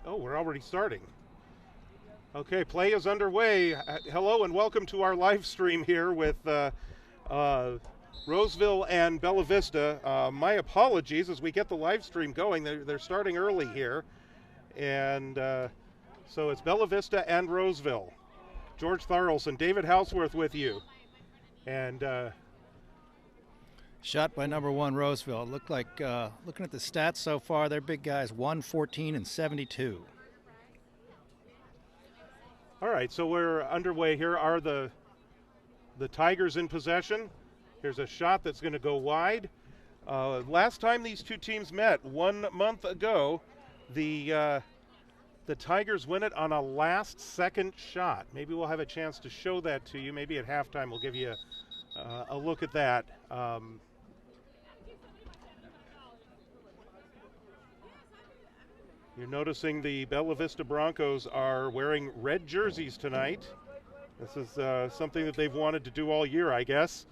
Oh, we're already starting. Okay, play is underway. Hello and welcome to our live stream here with Roseville and Bella Vista. My apologies as we get the live stream going. They're starting early here. And so it's Bella Vista and Roseville. George Tharlson, David Houseworth with you. And shot by number 1 Roseville. It looked like, looking at the stats so far, they're big guys, 114 and 72. all right, so we're underway here. Are the Tigers in possession? Here's a shot that's going to go wide. Last time these two teams met 1 month ago, the Tigers win it on a last-second shot. Maybe we'll have a chance to show that to you. Maybe at halftime we'll give you a look at that. You're noticing the Bella Vista Broncos are wearing red jerseys tonight. This is something that they've wanted to do all year, I guess.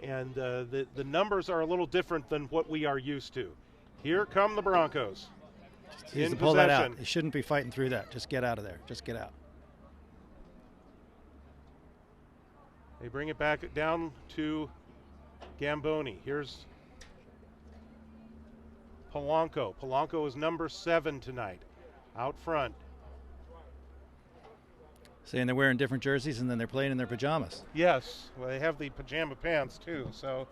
And the numbers are a little different than what we are used to. Here come the Broncos. In pull that out. You shouldn't be fighting through that. Just get out of there. Just get out. They bring it back down to Gamboni. Here's Polanco. Polanco is number 7 tonight, out front. Saying they're wearing different jerseys and then they're playing in their pajamas. Yes, well, they have the pajama pants too, so.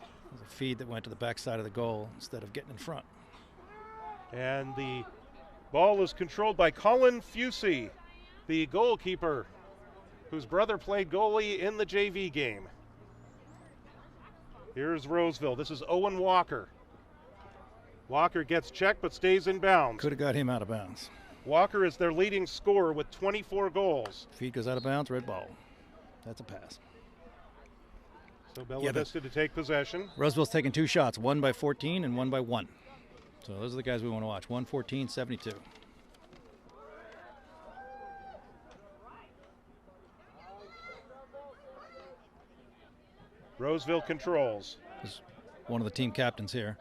There's a feed that went to the backside of the goal instead of getting in front. And the ball is controlled by Colin Fusey, the goalkeeper, whose brother played goalie in the JV game. Here's Roseville. This is Owen Walker. Walker gets checked but stays in bounds. Could have got him out of bounds. Walker is their leading scorer with 24 goals. Feed goes out of bounds, red ball. That's a pass. So Bella Vista to take possession. Roseville's taking 2 shots, 1 by 14 and 1 by 1. So those are the guys we want to watch, 114, 72. Roseville controls. This is one of the team captains here.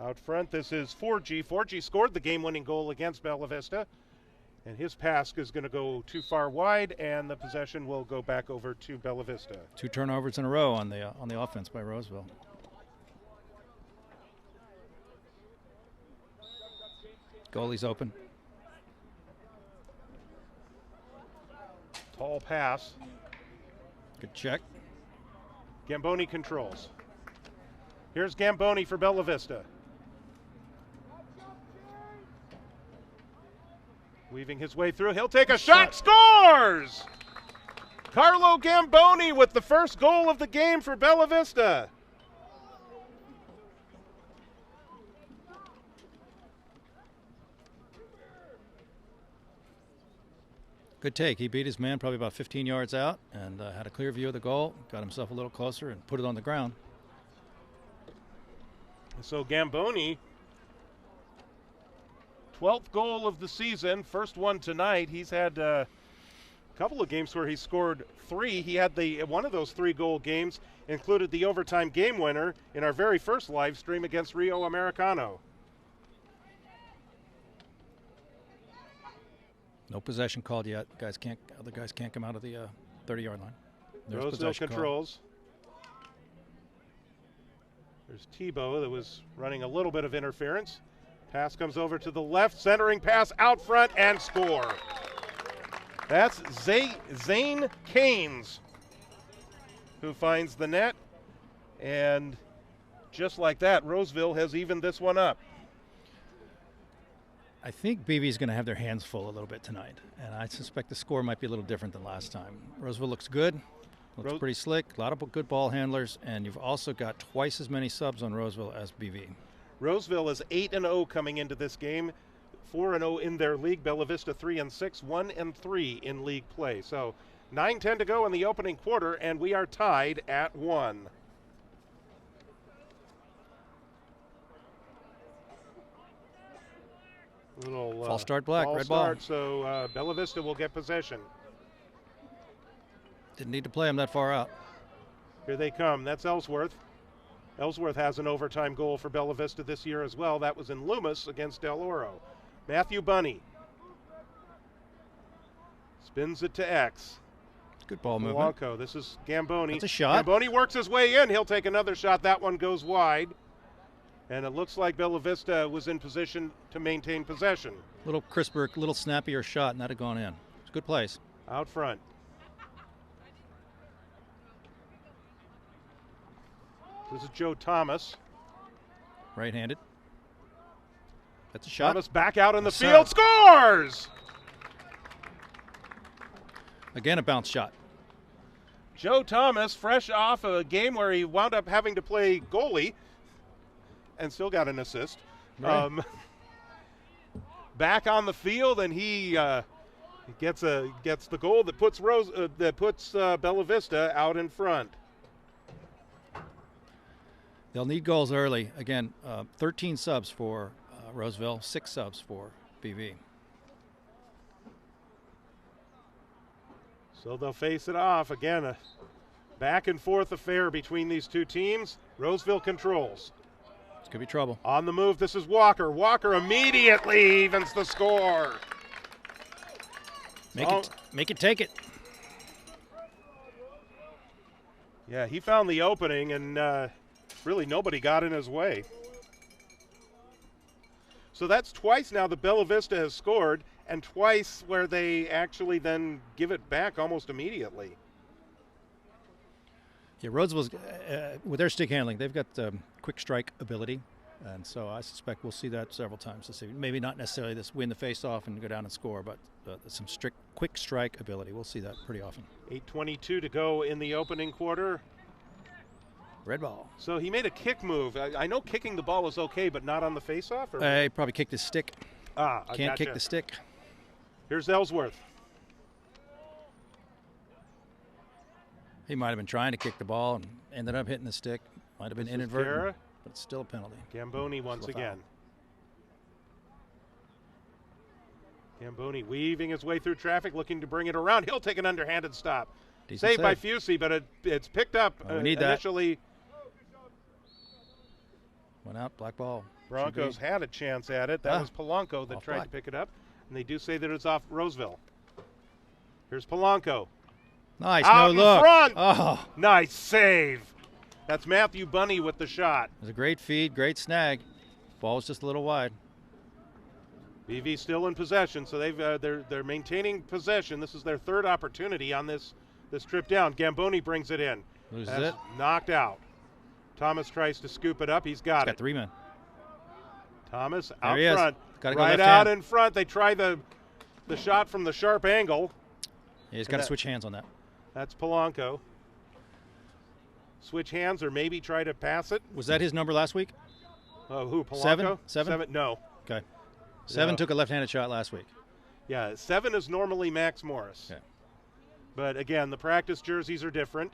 Out front, this is 4G. 4G scored the game-winning goal against Bella Vista. And his pass is going to go too far wide, and the possession will go back over to Bella Vista. 2 turnovers in a row on the offense by Roseville. Goalie's open. Tall pass. Good check. Gamboni controls. Here's Gamboni for Bella Vista. Weaving his way through. He'll take a shot. Scores! Carlo Gamboni with the first goal of the game for Bella Vista. Good take. He beat his man probably about 15 yards out and had a clear view of the goal, got himself a little closer and put it on the ground. So Gamboni, 12th goal of the season, first one tonight. He's had a couple of games where he scored 3. He had one of those 3-goal games included the overtime game winner in our very first live stream against Rio Americano. No possession called yet. Other guys can't come out of the 30-yard line. There's Roseville controls. There's Tebow that was running a little bit of interference. Pass comes over to the left, centering pass out front and score. That's Zane Keynes who finds the net. And just like that, Roseville has evened this one up. I think BV's going to have their hands full a little bit tonight, and I suspect the score might be a little different than last time. Roseville looks good, looks pretty slick, a lot of good ball handlers, and you've also got twice as many subs on Roseville as BV. Roseville is 8-0 coming into this game, 4-0 in their league. Bella Vista 3-6, 1-3 in league play. So 9:10 to go in the opening quarter, and we are tied at 1. Little false start black, red ball. So Bella Vista will get possession. Didn't need to play him that far out. Here they come. That's Ellsworth. Ellsworth has an overtime goal for Bella Vista this year as well. That was in Loomis against Del Oro. Matthew Bunny spins it to X. Good ball movement. Polanco. This is Gamboni. That's a shot. Gamboni works his way in. He'll take another shot. That one goes wide. And it looks like Bella Vista was in position to maintain possession. A little crisper, a little snappier shot, and that had gone in. It's a good place. Out front. This is Joe Thomas. Right-handed. That's a shot. Thomas back out in the field. Scores! Again, a bounce shot. Joe Thomas, fresh off a game where he wound up having to play goalie and still got an assist. Right. Back on the field, and he gets the goal that puts Bella Vista out in front. They'll need goals early. Again, 13 subs for Roseville, 6 subs for BV. So they'll face it off. Again, a back and forth affair between these two teams. Roseville controls. It's going to be trouble. On the move, this is Walker. Walker immediately evens the score. Make it take it. Yeah, he found the opening, and really nobody got in his way. So that's twice now that Bella Vista has scored, and twice where they actually then give it back almost immediately. Yeah, Roseville's, with their stick handling, they've got quick strike ability, and so I suspect we'll see that several times this evening. Maybe not necessarily this win the face-off and go down and score, but some strict quick strike ability. We'll see that pretty often. 8:22 to go in the opening quarter. Red ball. So he made a kick move. I know kicking the ball is okay, but not on the face-off? He probably kicked his stick. Can't kick the stick. Here's Ellsworth. He might have been trying to kick the ball and ended up hitting the stick. Might have been inadvertent, but it's still a penalty. Gamboni once again. Gamboni weaving his way through traffic, looking to bring it around. He'll take an underhanded stop. Saved by Fusey, but it's picked up initially. Went out, black ball. Broncos had a chance at it. That was Polanco that tried to pick it up. And they do say that it's off Roseville. Here's Polanco. Nice, out no look. In front. Oh. Nice save. That's Matthew Bunny with the shot. It was a great feed, great snag. Ball was just a little wide. BV still in possession, so they're maintaining possession. This is their third opportunity on this trip down. Gamboni brings it in. Loses it. Knocked out. Thomas tries to scoop it up. He's got it. 3 men. Thomas out front. Gotta go right left out hand. in front. They try the shot from the sharp angle. Yeah, he's got to switch hands on that. That's Polanco. Switch hands or maybe try to pass it. Was that his number last week? Who, Polanco? 7? No. Okay. 7 took a left-handed shot last week. Yeah, 7 is normally Max Morris. Okay. But again, the practice jerseys are different.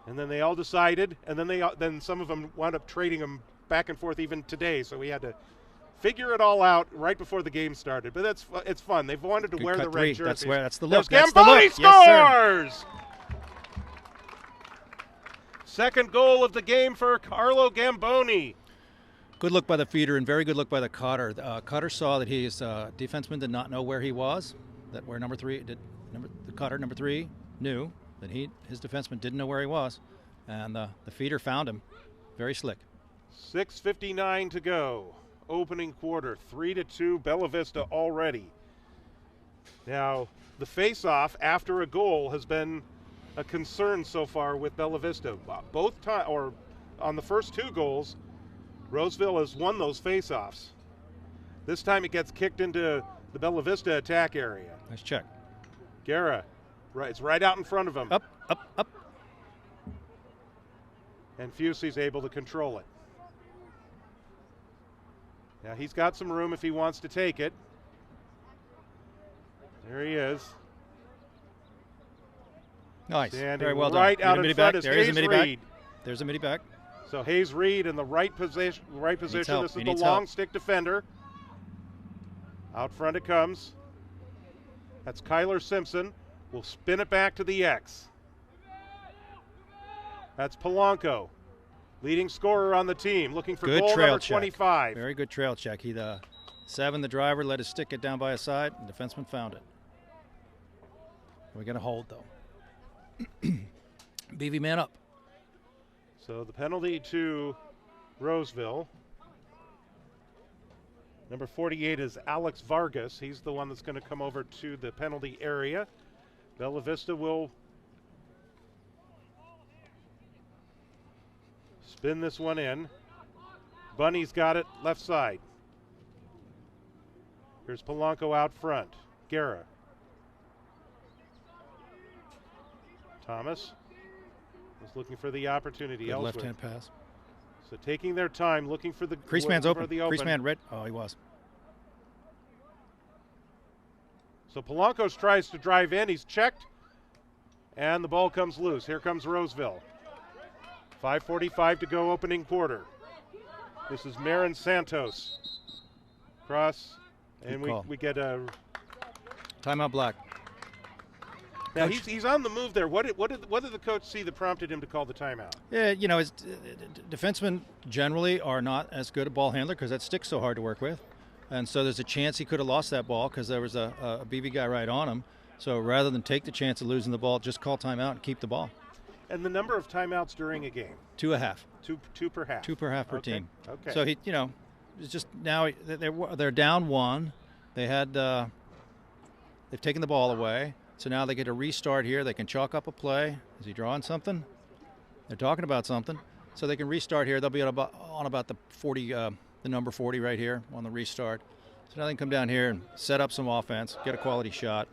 And then they all decided, and then some of them wound up trading them back and forth even today. So we had to figure it all out right before the game started. But it's fun. They've wanted to wear the red jerseys. That's the look. There's That's the Gamboni look. scores! Yes, Second goal of the game for Carlo Gamboni. Good look by the feeder and very good look by the cutter. Cutter saw that his defenseman did not know where he was. That where number 3 the cutter number 3 knew that his defenseman didn't know where he was, and the feeder found him. Very slick. 6:59 to go. Opening quarter, 3-2 Bella Vista already. Now the face-off after a goal has been a concern so far with Bella Vista. On the first 2 goals, Roseville has won those face-offs. This time it gets kicked into the Bella Vista attack area. Nice check. Guerra, it's right out in front of him. Up. And Fusey's able to control it. Now he's got some room if he wants to take it. There he is. Nice. Standing very well right done. out in front is Hayes Reed. There's a midi back. So Hayes Reed in the right position. This is the long stick defender. Out front it comes. That's Kyler Simpson. We'll spin it back to the X. That's Polanco. Leading scorer on the team, looking for Good goal trail number check. 25. Very good trail check. He, the 7, the driver, let his stick get down by his side. The defenseman found it. We're going to hold, though. BV man up. So the penalty to Roseville. Number 48 is Alex Vargas. He's the one that's going to come over to the penalty area. Bella Vista will spin this one in. Bunny's got it left side. Here's Polanco out front. Guerra. Thomas is looking for the opportunity Good elsewhere. left-hand pass. So taking their time, looking for the Crease man's open. the Crease man red. Oh, he was. So Polanco tries to drive in. He's checked, and the ball comes loose. Here comes Roseville. 5:45 to go, opening quarter. This is Marin Santos. Cross, and we get a timeout black. Now he's on the move there. What did the coach see that prompted him to call the timeout? Yeah, you know, his defensemen generally are not as good a ball handler because that stick's so hard to work with. And so there's a chance he could have lost that ball because there was a BB guy right on him. So rather than take the chance of losing the ball, just call timeout and keep the ball. And the number of timeouts during a game? 2.5. Two per half. 2 per half per team. Okay. So he, you know, it's just now they're down 1. They had they've taken the ball away. So now they get a restart here. They can chalk up a play. Is he drawing something? They're talking about something. So they can restart here. They'll be on about the 40, the number 40 right here on the restart. So now they can come down here and set up some offense, get a quality shot.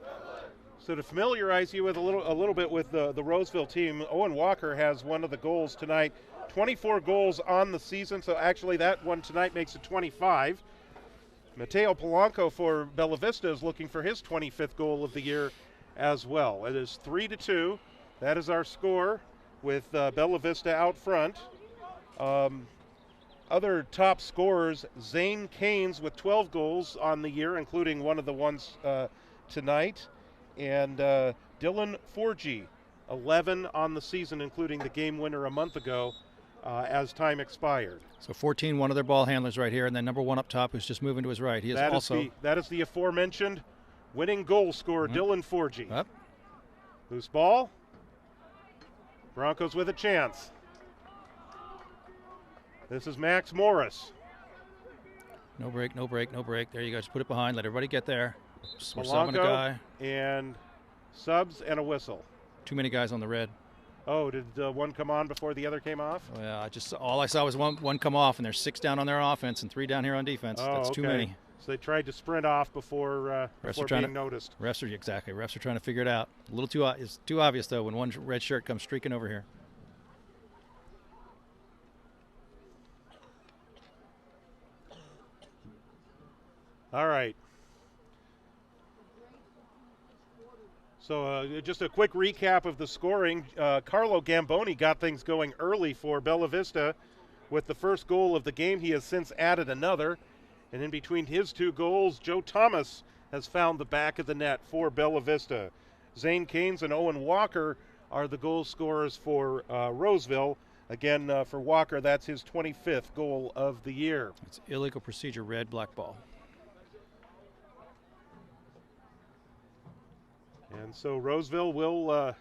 So to familiarize you with a little bit with the Roseville team, Owen Walker has one of the goals tonight. 24 goals on the season, so actually that one tonight makes it 25. Mateo Polanco for Bella Vista is looking for his 25th goal of the year as well. It is 3-2. That is our score with Bella Vista out front. Other top scorers, Zane Keynes with 12 goals on the year, including one of the ones tonight. And Dylan Forgy, 11 on the season, including the game winner a month ago as time expired. So 14, one of their ball handlers right here, and then number 1 up top who's just moving to his right. He is that is the aforementioned winning goal scorer, Dylan Forgy. Yep. Loose ball. Broncos with a chance. This is Max Morris. No break, no break, no break. There you go. Just put it behind. Let everybody get there. We're subbing a guy. And subs and a whistle. Too many guys on the red. Oh, did one come on before the other came off? Oh, yeah, all I saw was one come off, and there's 6 down on their offense and 3 down here on defense. Oh, that's too many. So they tried to sprint off before being noticed. Refs are trying to figure it out. A little too it's too obvious though when one red shirt comes streaking over here. All right. So just a quick recap of the scoring. Carlo Gamboni got things going early for Bella Vista with the first goal of the game. He has since added another. And in between his 2 goals, Joe Thomas has found the back of the net for Bella Vista. Zane Keynes and Owen Walker are the goal scorers for Roseville. Again, for Walker, that's his 25th goal of the year. It's illegal procedure, red, black ball. And so Roseville will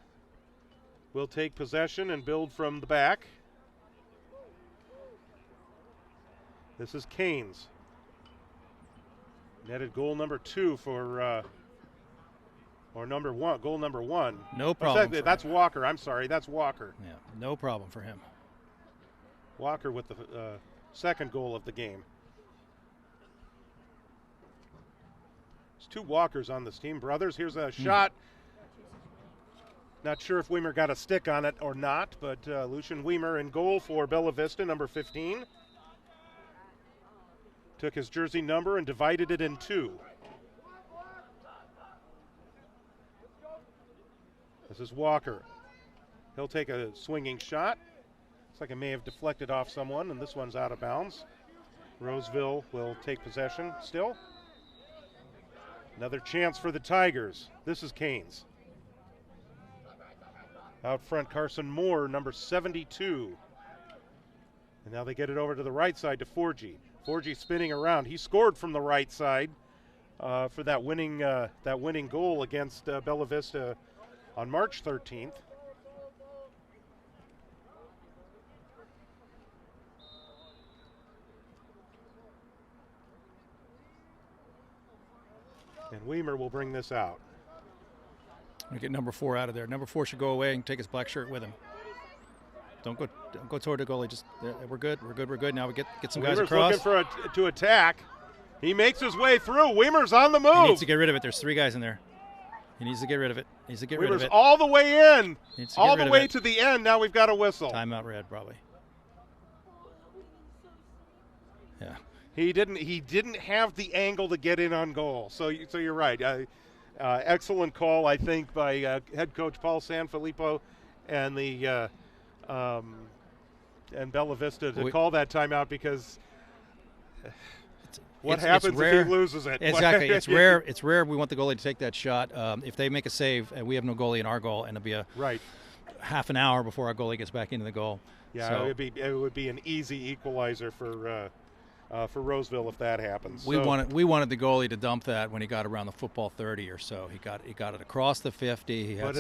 take possession and build from the back. This is Keynes. Netted goal number 2 for, or number 1, goal number 1. No problem. That's Walker. I'm sorry, that's Walker. Yeah, no problem for him. Walker with the second goal of the game. There's 2 Walkers on this team, brothers. Here's a shot. Not sure if Weimer got a stick on it or not, but Lucian Weimer in goal for Bella Vista, number 15. Took his jersey number and divided it in 2. This is Walker. He'll take a swinging shot. Looks like it may have deflected off someone, and this one's out of bounds. Roseville will take possession still. Another chance for the Tigers. This is Keynes. Out front, Carson Moore, number 72. And now they get it over to the right side to Forgy. Forgy spinning around. He scored from the right side for that winning goal against Bella Vista on March 13th. And Weimer will bring this out. We get number 4 out of there. Number 4 should go away and take his black shirt with him. Don't go toward the goalie. Just we're good. Now we get some guys Weimer's across. looking to attack. He makes his way through. Weimer's on the move. He needs to get rid of it. There's 3 guys in there. He needs to get rid of it. Weimer's all the way in. All the way it. to the end. Now we've got a whistle. Timeout red, probably. Yeah. He didn't have the angle to get in on goal. So you're right. Excellent call, I think, by head coach Paul Sanfilippo and the and Bella Vista to call that timeout, because what happens if he loses it? Exactly. It's rare. It's rare. We want the goalie to take that shot. If they make a save and we have no goalie in our goal, and it'll be a half an hour before our goalie gets back into the goal. Yeah, so it would be an easy equalizer for Roseville if that happens. We wanted the goalie to dump that when he got around the football 30 or so. He got it across the 50. He had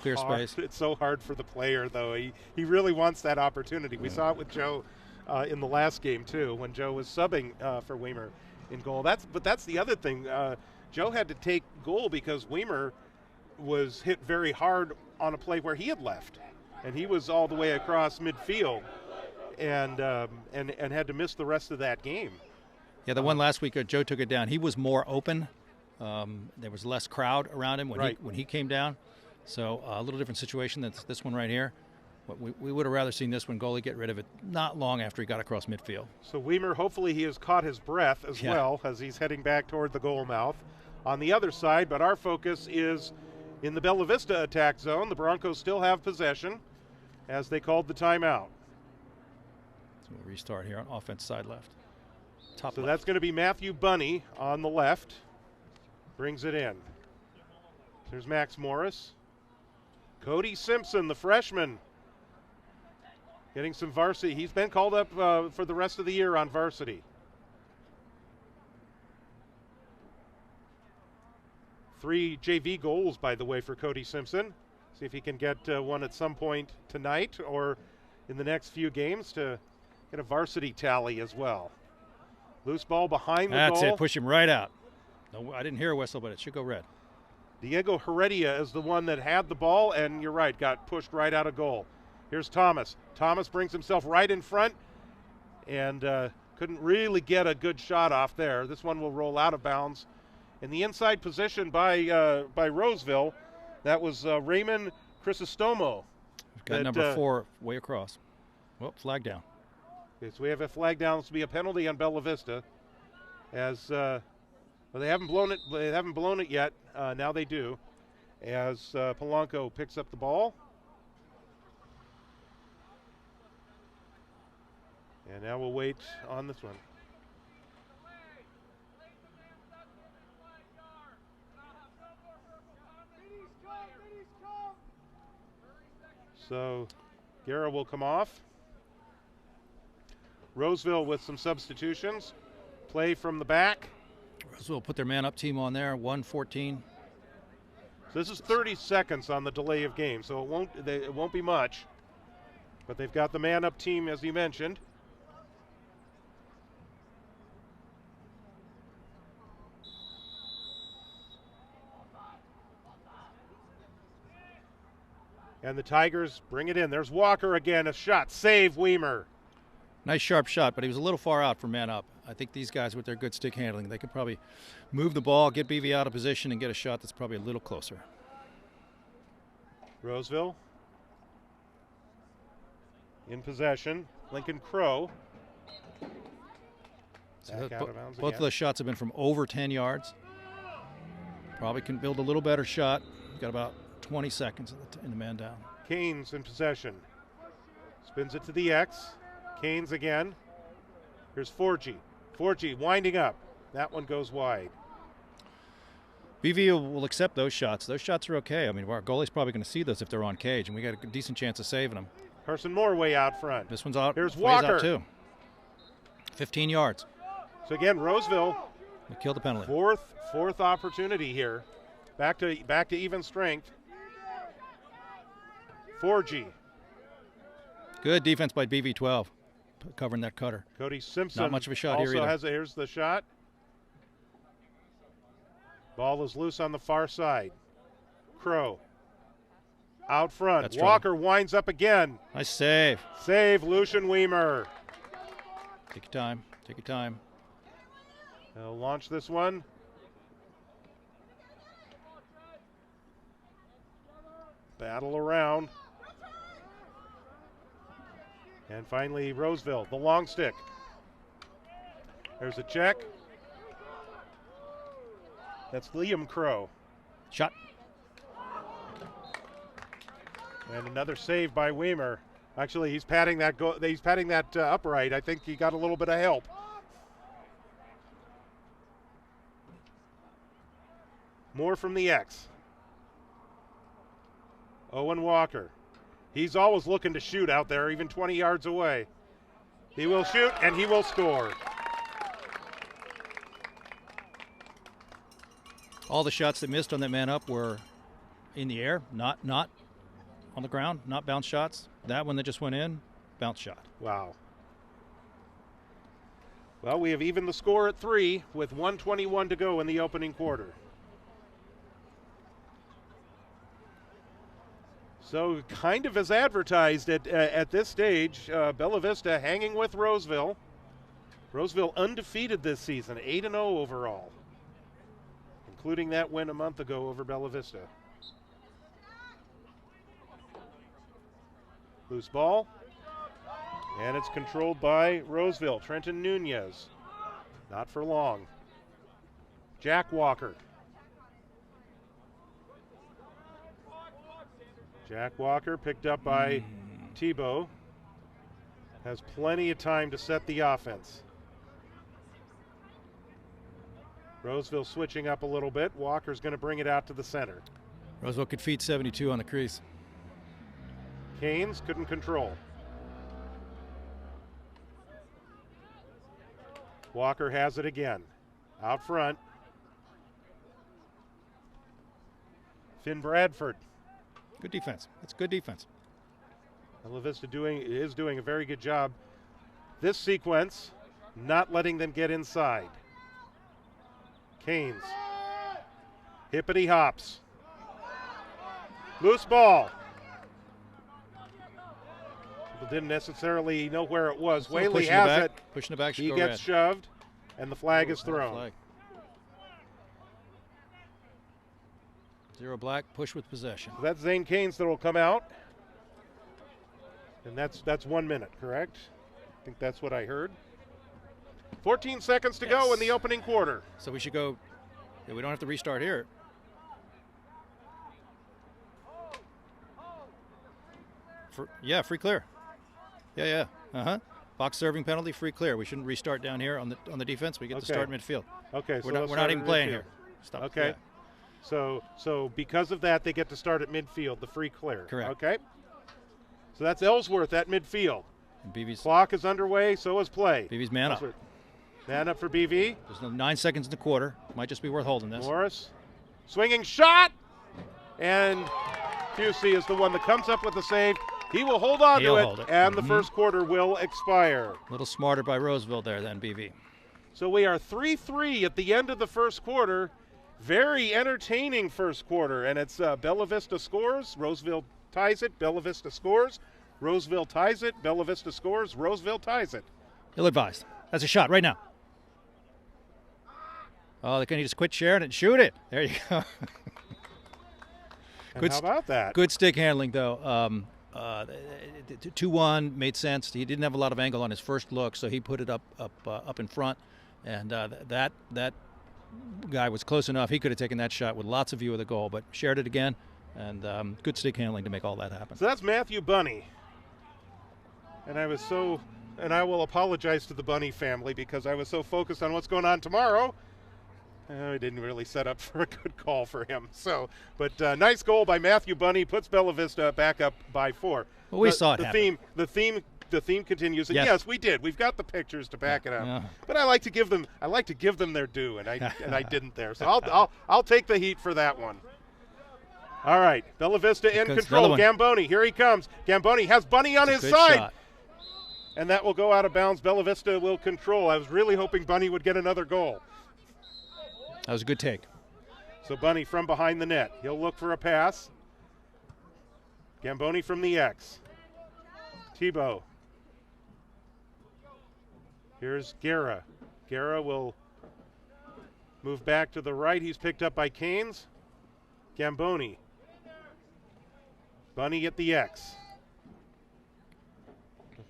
clear space. It's so hard for the player, though. He really wants that opportunity. We saw it with Joe in the last game too, when Joe was subbing for Weimer in goal. That's the other thing. Joe had to take goal because Weimer was hit very hard on a play where he had left, and he was all the way across midfield. And had to miss the rest of that game. Yeah, the one last week, Joe took it down. He was more open. There was less crowd around him when he came down. So a little different situation than this one right here. But we would have rather seen this one goalie get rid of it not long after he got across midfield. So Weimer, hopefully he has caught his breath as well as he's heading back toward the goal mouth on the other side. But our focus is in the Bella Vista attack zone. The Broncos still have possession as they called the timeout. We'll restart here on offense side left. So that's going to be Matthew Bunny on the left. Brings it in. There's Max Morris. Cody Simpson, the freshman, getting some varsity. He's been called up for the rest of the year on varsity. 3 JV goals, by the way, for Cody Simpson. See if he can get one at some point tonight or in the next few games to get a varsity tally as well. Loose ball behind the goal. That's it. Push him right out. No, I didn't hear a whistle, but it should go red. Diego Heredia is the one that had the ball, and you're right, got pushed right out of goal. Here's Thomas. Thomas brings himself right in front and couldn't really get a good shot off there. This one will roll out of bounds. In the inside position by Roseville, that was Raymond Crisostomo. We've got number 4 way across. Well, flag down. Okay, so we have a flag down. This will be a penalty on Bella Vista, as they haven't blown it. They haven't blown it yet. Now they do, as Polanco picks up the ball, and now we'll wait on this one. So Guerra will come off. Roseville with some substitutions. Play from the back. Roseville put their man-up team on there, 1:14. So this is 30 seconds on the delay of game, so it won't be much. But they've got the man-up team, as you mentioned. And the Tigers bring it in. There's Walker again, a shot. Save Weimer. Nice sharp shot, but he was a little far out for man up. I think these guys with their good stick handling, they could probably move the ball, get BV out of position, and get a shot that's probably a little closer. Roseville in possession. Lincoln Crow. So both of those shots have been from over 10 yards. Probably can build a little better shot. Got about 20 seconds in the man down. Canes in possession. Spins it to the X. Canes again. Here's Forgy. Forgy winding up. That one goes wide. BV will accept those shots. Those shots are okay. I mean, our goalie's probably going to see those if they're on cage, and we got a decent chance of saving them. Carson Moore way out front. This one's out. Here's ways Walker. out too. 15 yards. So again, Roseville. They killed the penalty. Fourth opportunity here. Back to even strength. 4G. Good defense by BV12, covering that cutter. Cody Simpson. Not much of a shot also here either. Here's the shot. Ball is loose on the far side. Crow. Out front. That's Walker winds up again. Nice save. Save, Lucian Weimer. Take your time. Take your time. They'll launch this one. Battle around. And finally, Roseville, the long stick. There's a check. That's Liam Crow. Shot. And another save by Weimer. Actually, he's patting that upright. I think he got a little bit of help. More from the X. Owen Walker. He's always looking to shoot out there, even 20 yards away. He will shoot, and he will score. All the shots that missed on that man up were in the air, not on the ground, not bounce shots. That one that just went in, bounce shot. Wow. Well, we have evened the score at 3 with 1:21 to go in the opening quarter. So kind of as advertised at this stage, Bella Vista hanging with Roseville. Roseville undefeated this season, 8-0 overall, including that win a month ago over Bella Vista. Loose ball, and it's controlled by Roseville. Trenton Nunez, not for long. Jack Walker. Jack Walker picked up by Tebow. Has plenty of time to set the offense. Roseville switching up a little bit. Walker's going to bring it out to the center. Roseville could feed 72 on the crease. Canes couldn't control. Walker has it again. Out front. Finn Bradford. Good defense. That's good defense. Bella Vista is doing a very good job. This sequence, not letting them get inside. Canes. Hippity hops. Loose ball. People didn't necessarily know where it was. Whaley has it. Pushing it back. He gets shoved, and the flag is thrown. Flag. 0 black, push with possession. So that's Zane Canes that will come out. And that's 1 minute, correct? I think that's what I heard. 14 seconds to go in the opening quarter. So we should go. Yeah, we don't have to restart here. Free clear. Yeah. Box serving penalty, free clear. We shouldn't restart down here on the defense. We get to start midfield. Okay, so we're not even playing here. Stop. Okay. Yeah. So because of that, they get to start at midfield, the free clear. Correct. Okay. So that's Ellsworth at midfield. And BV's clock is underway, so is play. BV's man Ellsworth. up. Man up for BV. There's another 9 seconds in the quarter. Might just be worth holding this. Morris. Swinging shot. And Fusey is the one that comes up with the save. He will hold on to it, and the first quarter will expire. A little smarter by Roseville there than BV. So we are 3-3 at the end of the first quarter. Very entertaining first quarter, and it's Bella Vista scores, Roseville ties it, Bella Vista scores, Roseville ties it, Bella Vista scores, Roseville ties it. Ill-advised. That's a shot right now. Oh, they can just quit sharing it and shoot it. There you go. How about that? Good stick handling, though. 2-1 made sense. He didn't have a lot of angle on his first look, so he put it up in front, and that guy was close enough. He could have taken that shot with lots of view of the goal, but shared it again, and good stick handling to make all that happen. So that's Matthew Bunny, and I will apologize to the Bunny family because I was so focused on what's going on tomorrow. I didn't really set up for a good call for him. But nice goal by Matthew Bunny, puts Bella Vista back up by 4. Well, we saw it the happen. The theme continues, and Yes. yes, we did. We've got the pictures to back it up. Yeah. But I like to give them their due, and I didn't there. So I'll take the heat for that one. All right, Bella Vista in control. Gamboni, here he comes. Gamboni has Bunny on his side. Shot. And that will go out of bounds. Bella Vista will control. I was really hoping Bunny would get another goal. That was a good take. So Bunny from behind the net. He'll look for a pass. Gamboni from the X. Tebow. Here's Guerra. Guerra will move back to the right. He's picked up by Canes. Gamboni. Bunny at the X.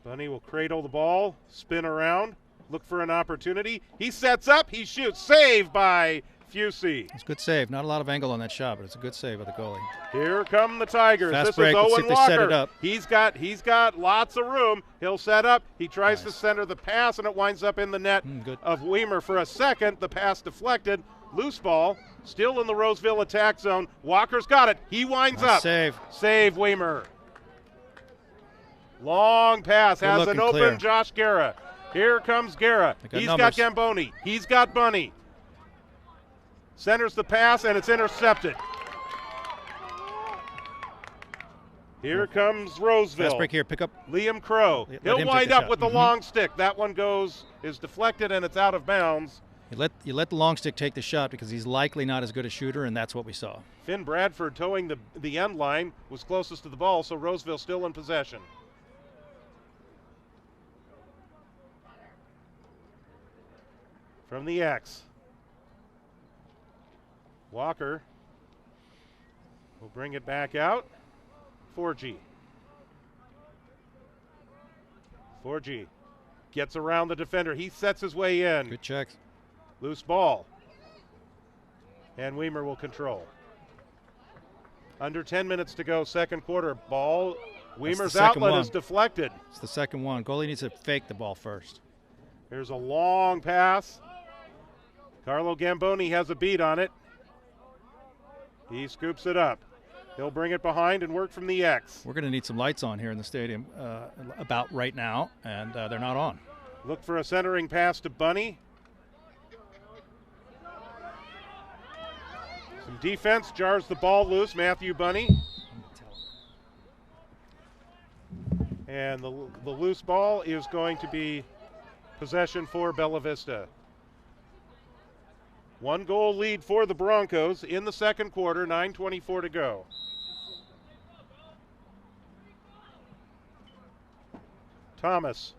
Bunny will cradle the ball, spin around, look for an opportunity. He sets up, he shoots. Save by Fusey. It's a good save. Not a lot of angle on that shot, but it's a good save by the goalie. Here come the Tigers. Fast This break. is Let's see Owen if they Walker. set it up. He's got lots of room. He'll set up. He tries to Nice. center the pass, and it winds up in the net Good. of Weimer for a second. The pass deflected. Loose ball, still in the Roseville attack zone. Walker's got it. He winds Nice up. save. Save Weimer. Long pass, Good has looking an open clear. Josh Guerra. Here comes Guerra. He's got Gamboni. He's got Bunny. Centers the pass, and it's intercepted. Here comes Roseville. Fast break here. Pick up. Liam Crow. Let He'll him wind take the up shot. with the long stick. That one is deflected, and it's out of bounds. You let the long stick take the shot because he's likely not as good a shooter, and that's what we saw. Finn Bradford towing the end line was closest to the ball, so Roseville still in possession. From the X. Walker will bring it back out. 4G. 4G gets around the defender. He sets his way in. Good checks. Loose ball. And Weimer will control. Under 10 minutes to go, second quarter. Ball. Weimer's outlet is deflected. It's the second one. Goalie needs to fake the ball first. Here's a long pass. Carlo Gamboni has a beat on it. He scoops it up. He'll bring it behind and work from the X. We're going to need some lights on here in the stadium about right now, and they're not on. Look for a centering pass to Bunny. Some defense jars the ball loose. Matthew Bunny. And the loose ball is going to be possession for Bella Vista. 1 goal lead for the Broncos in the second quarter, 9:24 to go. Thomas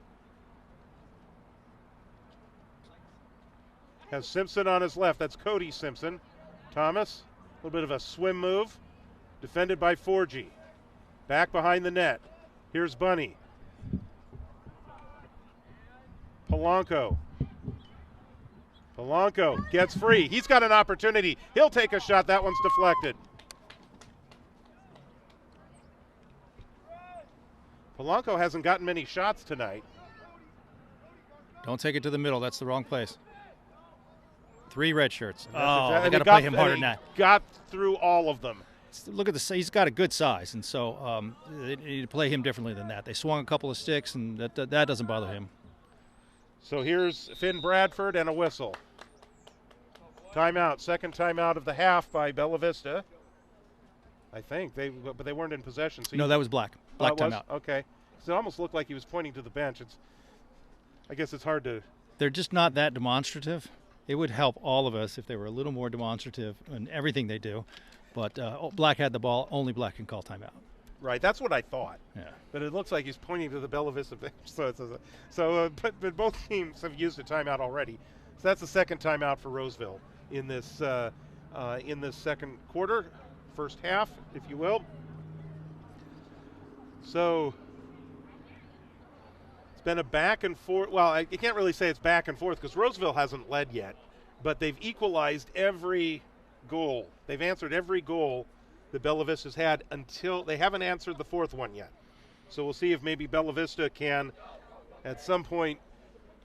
has Simpson on his left. That's Cody Simpson. Thomas, a little bit of a swim move, defended by 4G. Back behind the net. Here's Bunny. Polanco. Polanco gets free. He's got an opportunity. He'll take a shot. That one's deflected. Polanco hasn't gotten many shots tonight. Don't take it to the middle. That's the wrong place. 3 red shirts. They And got to play him harder than that. Got through all of them. Look at he's got a good size, and so they need to play him differently than that. They swung a couple of sticks, and that doesn't bother him. So here's Finn Bradford and a whistle. Timeout, second timeout of the half by Bella Vista. I think but they weren't in possession. So No, that was Black. Black timeout. Okay. So it almost looked like he was pointing to the bench. I guess it's hard to. They're just not that demonstrative. It would help all of us if they were a little more demonstrative in everything they do. But Black had the ball. Only Black can call timeout. Right, that's what I thought. Yeah. But it looks like he's pointing to the Bella Vista bench. But both teams have used a timeout already. So that's the second timeout for Roseville in this second quarter, first half, if you will. So it's been a back and forth. Well, I can't really say it's back and forth because Roseville hasn't led yet, but they've equalized every goal. They've answered every goal that Bella Vista's had until they haven't answered the fourth one yet. So we'll see if maybe Bella Vista can, at some point,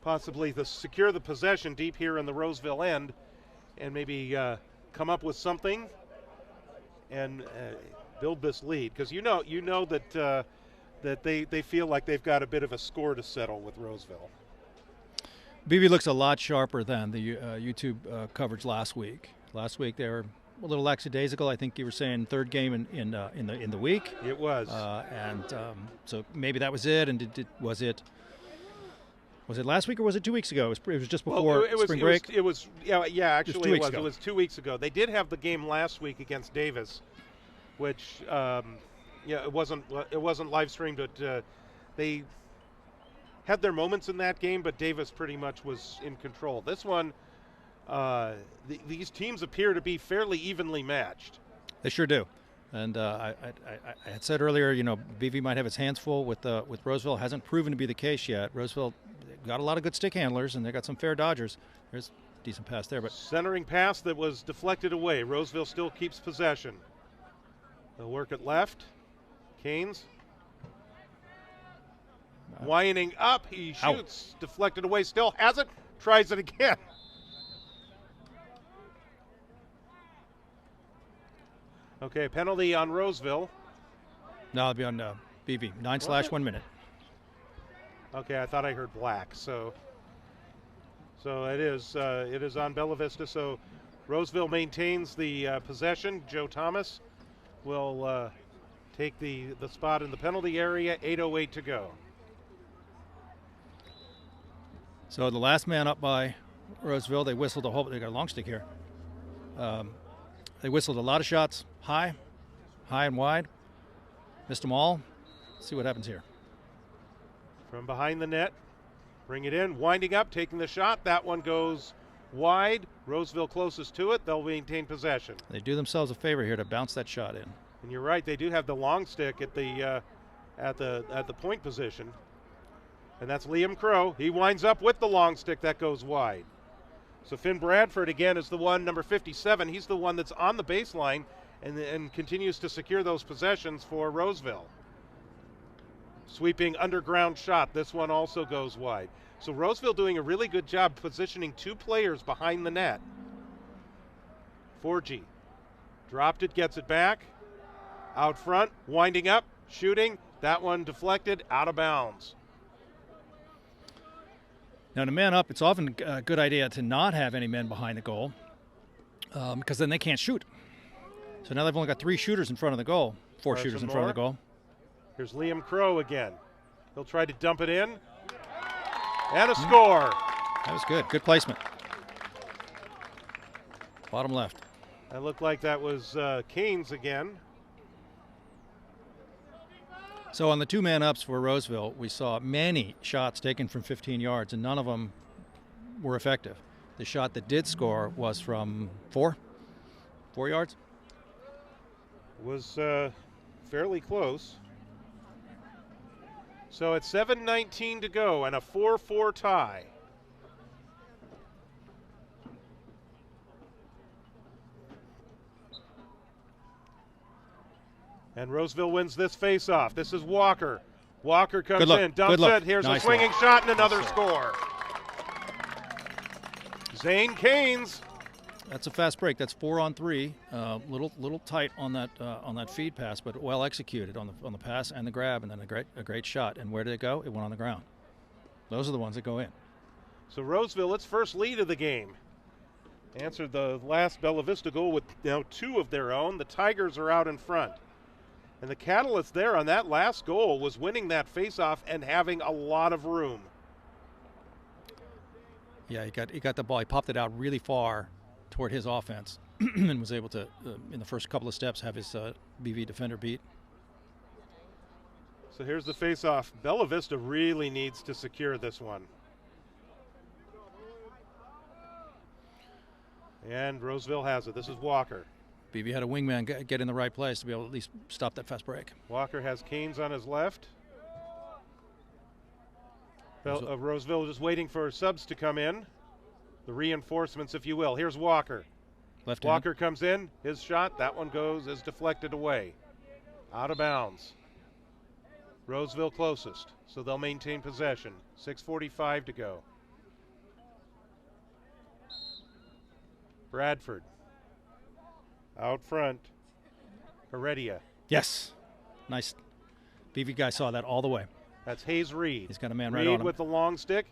possibly secure the possession deep here in the Roseville end, and maybe come up with something and build this lead. Because you know that that they feel like they've got a bit of a score to settle with Roseville. BV looks a lot sharper than the YouTube coverage last week. Last week they were a little lackadaisical. I think you were saying third game in the week. It was, so maybe that was it. And was it last week or was it 2 weeks ago? It was just before spring break. It was actually it was. Ago. It was 2 weeks ago. They did have the game last week against Davis, which it wasn't live streamed, but they had their moments in that game, but Davis pretty much was in control. This one, these teams appear to be fairly evenly matched. They sure do. And I had said earlier, BV might have its hands full with Roseville. Hasn't proven to be the case yet. Roseville got a lot of good stick handlers, and they got some fair dodgers. There's a decent pass there, but centering pass that was deflected away. Roseville still keeps possession. They'll work it left. Canes. Winding up, he shoots, deflected away, still has it, tries it again. Okay, penalty on Roseville. No, it'll be on BV, 9/1 minute. Okay, I thought I heard black, so it is on Bella Vista. So Roseville maintains the possession. Joe Thomas will take the spot in the penalty area. 8:08 to go. So the last man up by Roseville, they whistled a whole. They got a long stick here. They whistled a lot of shots, high and wide. Missed them all. Let's see what happens here. From behind the net, bring it in, winding up, taking the shot. That one goes wide. Roseville closest to it. They'll maintain possession. They do themselves a favor here to bounce that shot in. And you're right, they do have the long stick at the point position. And that's Liam Crow. He winds up with the long stick that goes wide. So Finn Bradford again is the one, number 57. He's the one that's on the baseline and continues to secure those possessions for Roseville. Sweeping underground shot. This one also goes wide. So Roseville doing a really good job positioning two players behind the net. 4G. Dropped it, gets it back. Out front, winding up, shooting. That one deflected, out of bounds. Now, to man up, it's often a good idea to not have any men behind the goal because then they can't shoot. So now they've only got 3 shooters in front of the goal, 4 shooters in front of the goal. Here's Liam Crow again. He'll try to dump it in. And a score. That was good. Good placement. Bottom left. That looked like that was Canes again. So on the 2-man ups for Roseville, we saw many shots taken from 15 yards, and none of them were effective. The shot that did score was from 4 yards. Was fairly close. So it's 7:19 to go and a 4-4 tie. And Roseville wins this face-off. This is Walker. Walker comes in, dumps it. Here's a swinging shot and another score. Zane Canes. That's a fast break. That's 4 on 3. Little tight on that feed pass, but well executed on the pass and the grab, and then a great shot. And where did it go? It went on the ground. Those are the ones that go in. So Roseville, its first lead of the game, answered the last Bella Vista goal with now 2 of their own. The Tigers are out in front. And the catalyst there on that last goal was winning that faceoff and having a lot of room. Yeah, he got the ball. He popped it out really far toward his offense and was able to, in the first couple of steps, have his BV defender beat. So here's the faceoff. Bella Vista really needs to secure this one. And Roseville has it. This is Walker. BV had a wingman get in the right place to be able to at least stop that fast break. Walker has Canes on his left. Roseville just waiting for subs to come in. The reinforcements, if you will. Here's Walker. Left Walker comes in. His shot. That one is deflected away. Out of bounds. Roseville closest. So they'll maintain possession. 6:45 to go. Bradford. Out front. Heredia. Yes. Nice BV guy saw that all the way. That's Hayes Reed. He's got a man right Reed on him. with the long stick.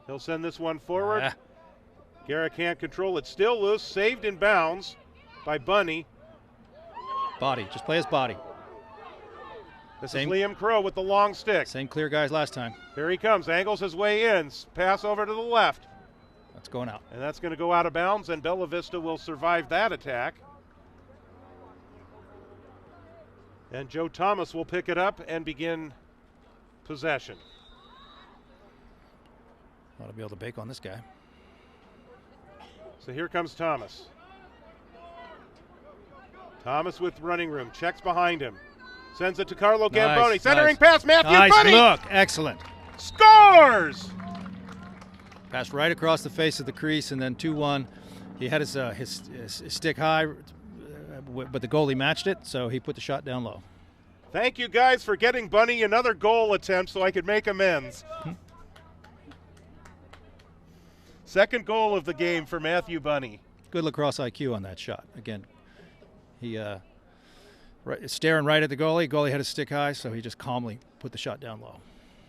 He'll send this one forward. Ah. Guerra can't control it. Still loose. Saved in bounds by Bunny. Body. Just play his body. This is Liam Crow with the long stick. Same clear guys last time. Here he comes. Angles his way in. Pass over to the left. That's going out. And that's going to go out of bounds, and Bella Vista will survive that attack. And Joe Thomas will pick it up and begin possession. Ought to be able to bake on this guy. So here comes Thomas. Thomas with running room. Checks behind him. Sends it to Carlo Gamboni. Centering pass, Matthew Bunny. Look, excellent. Scores! Passed right across the face of the crease, and then 2-1. He had his stick high, but the goalie matched it, so he put the shot down low. Thank you guys for getting Bunny another goal attempt so I could make amends. Second goal of the game for Matthew Bunny. Good lacrosse IQ on that shot. Again, he staring right at the goalie. Goalie had his stick high, so he just calmly put the shot down low.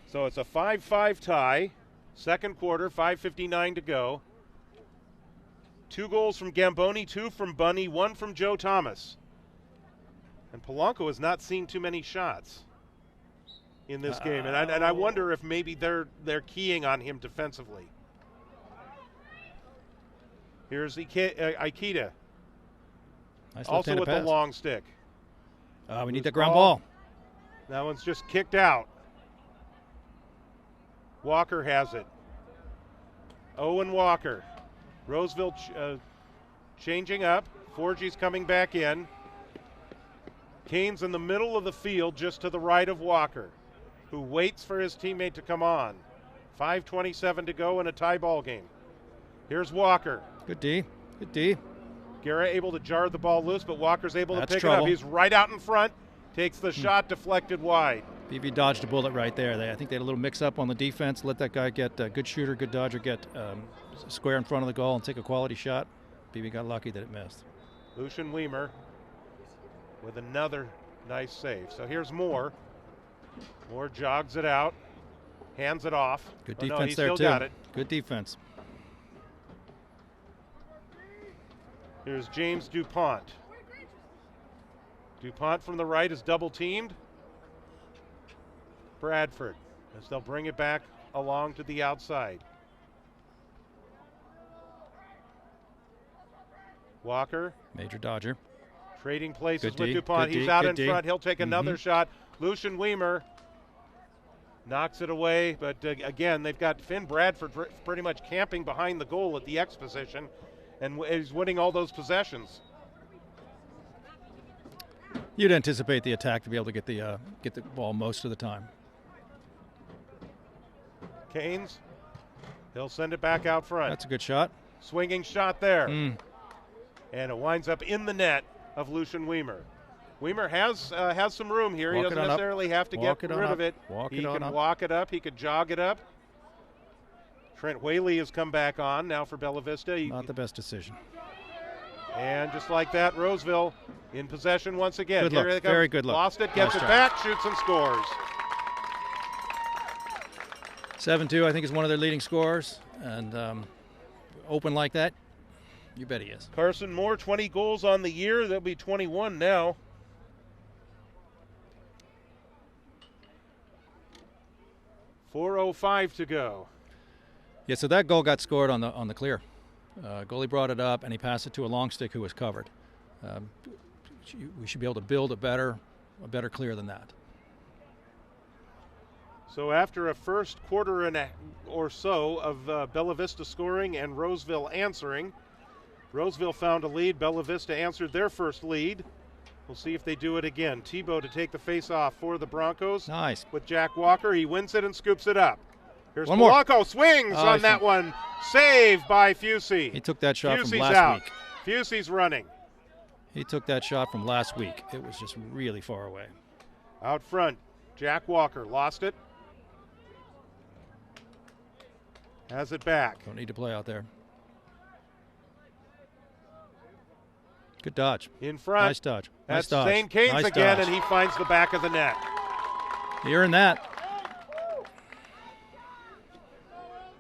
So it's a 5-5 tie. Second quarter, 5:59 to go. 2 goals from Gamboni, 2 from Bunny, 1 from Joe Thomas. And Polanco has not seen too many shots in this game, and I wonder if maybe they're keying on him defensively. Here's Aikita, Nice also with pass. the long stick. We need that ground ball. That one's just kicked out. Walker has it. Owen Walker. Roseville changing up. Forgey's coming back in. Kane's in the middle of the field just to the right of Walker, who waits for his teammate to come on. 5:27 to go in a tie ball game. Here's Walker. Good D. Good D. Guerra able to jar the ball loose, but Walker's able to pick trouble. it up. He's right out in front. Takes the shot, deflected wide. BV dodged a bullet right there. I think they had a little mix-up on the defense. Let that guy get a good shooter, good dodger, get square in front of the goal and take a quality shot. BV got lucky that it missed. Lucian Weimer with another nice save. So here's Moore. Moore jogs it out, hands it off. Good Oh, defense no, he there, still too. got it. Good defense. Here's James DuPont. DuPont from the right is double teamed. Bradford, as they'll bring it back along to the outside. Walker. Major dodger. Trading places Good with D, DuPont. good He's D, out good in D. front. He'll take another shot. Lucian Weimer knocks it away, but again, they've got Finn Bradford pretty much camping behind the goal at the X position, and he's winning all those possessions. You'd anticipate the attack to be able to get the ball most of the time. Canes, he'll send it back out front. That's a good shot. Swinging shot there. And it winds up in the net of Lucian Weimer. Weimer has some room here. He doesn't necessarily have to get rid of it. He can walk it up. He could jog it up. Trent Whaley has come back on now for Bella Vista. Not the best decision. And just like that, Roseville in possession once again. Good look. Very good look. Lost it, gets it back, shoots and scores. 7-2, I think, is one of their leading scorers. And open like that, you bet he is. Carson Moore, 20 goals on the year. That'll be 21 now. .405 to go. Yeah, so that goal got scored on the clear. Goalie brought it up, and he passed it to a long stick who was covered. We should be able to build a better clear than that. So after a first quarter or so of Bella Vista scoring and Roseville answering, Roseville found a lead. Bella Vista answered their first lead. We'll see if they do it again. Tebow to take the face-off for the Broncos. Nice. With Jack Walker. He wins it and scoops it up. Here's one more. Polanco, swings on that one. Saved by Fusey. He took that shot Fusey's from last out. week. Fusey's running. He took that shot from last week. It was just really far away. Out front, Jack Walker lost it. Has it back. Don't need to play out there. Good dodge. In front. Nice dodge. That's Nice dodge. Zane Canes nice again, dodge. and he finds the back of the net. Hearing that.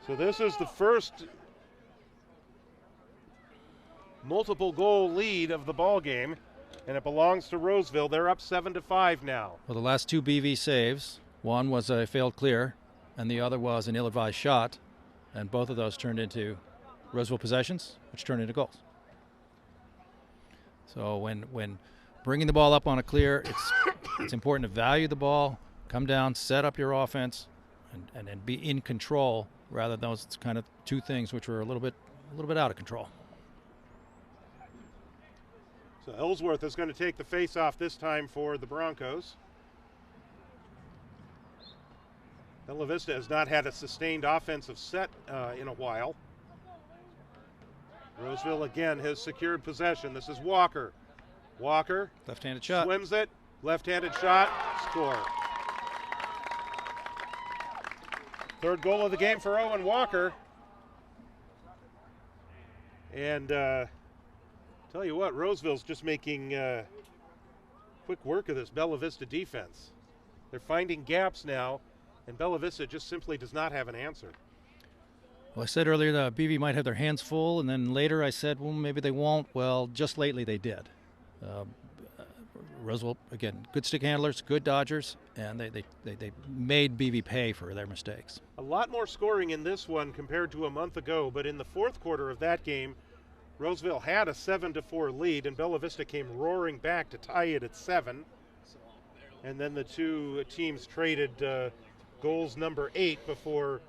So this is the first multiple goal lead of the ball game, and it belongs to Roseville. They're up 7-5 now. Well, the last two BV saves, one was a failed clear, and the other was an ill-advised shot, and both of those turned into Roseville possessions, which turned into goals. So when bringing the ball up on a clear, it's important to value the ball, come down, set up your offense, and be in control, rather than those kind of two things which were a little bit out of control. So Ellsworth is going to take the face-off this time for the Broncos. Bella Vista has not had a sustained offensive set in a while. Roseville again has secured possession. This is Walker. Walker. Left-handed shot. Swims it. Left-handed shot. Score. Third goal of the game for Owen Walker. And tell you what, Roseville's just making quick work of this Bella Vista defense. They're finding gaps now, and Bella Vista just simply does not have an answer. Well, I said earlier that BV might have their hands full, and then later I said, well, maybe they won't. Well, just lately they did. Roseville, again, good stick handlers, good dodgers, and they made BV pay for their mistakes. A lot more scoring in this one compared to a month ago, but in the fourth quarter of that game, Roseville had a 7-4 lead, and Bella Vista came roaring back to tie it at 7. And then the two teams traded goals number 8 before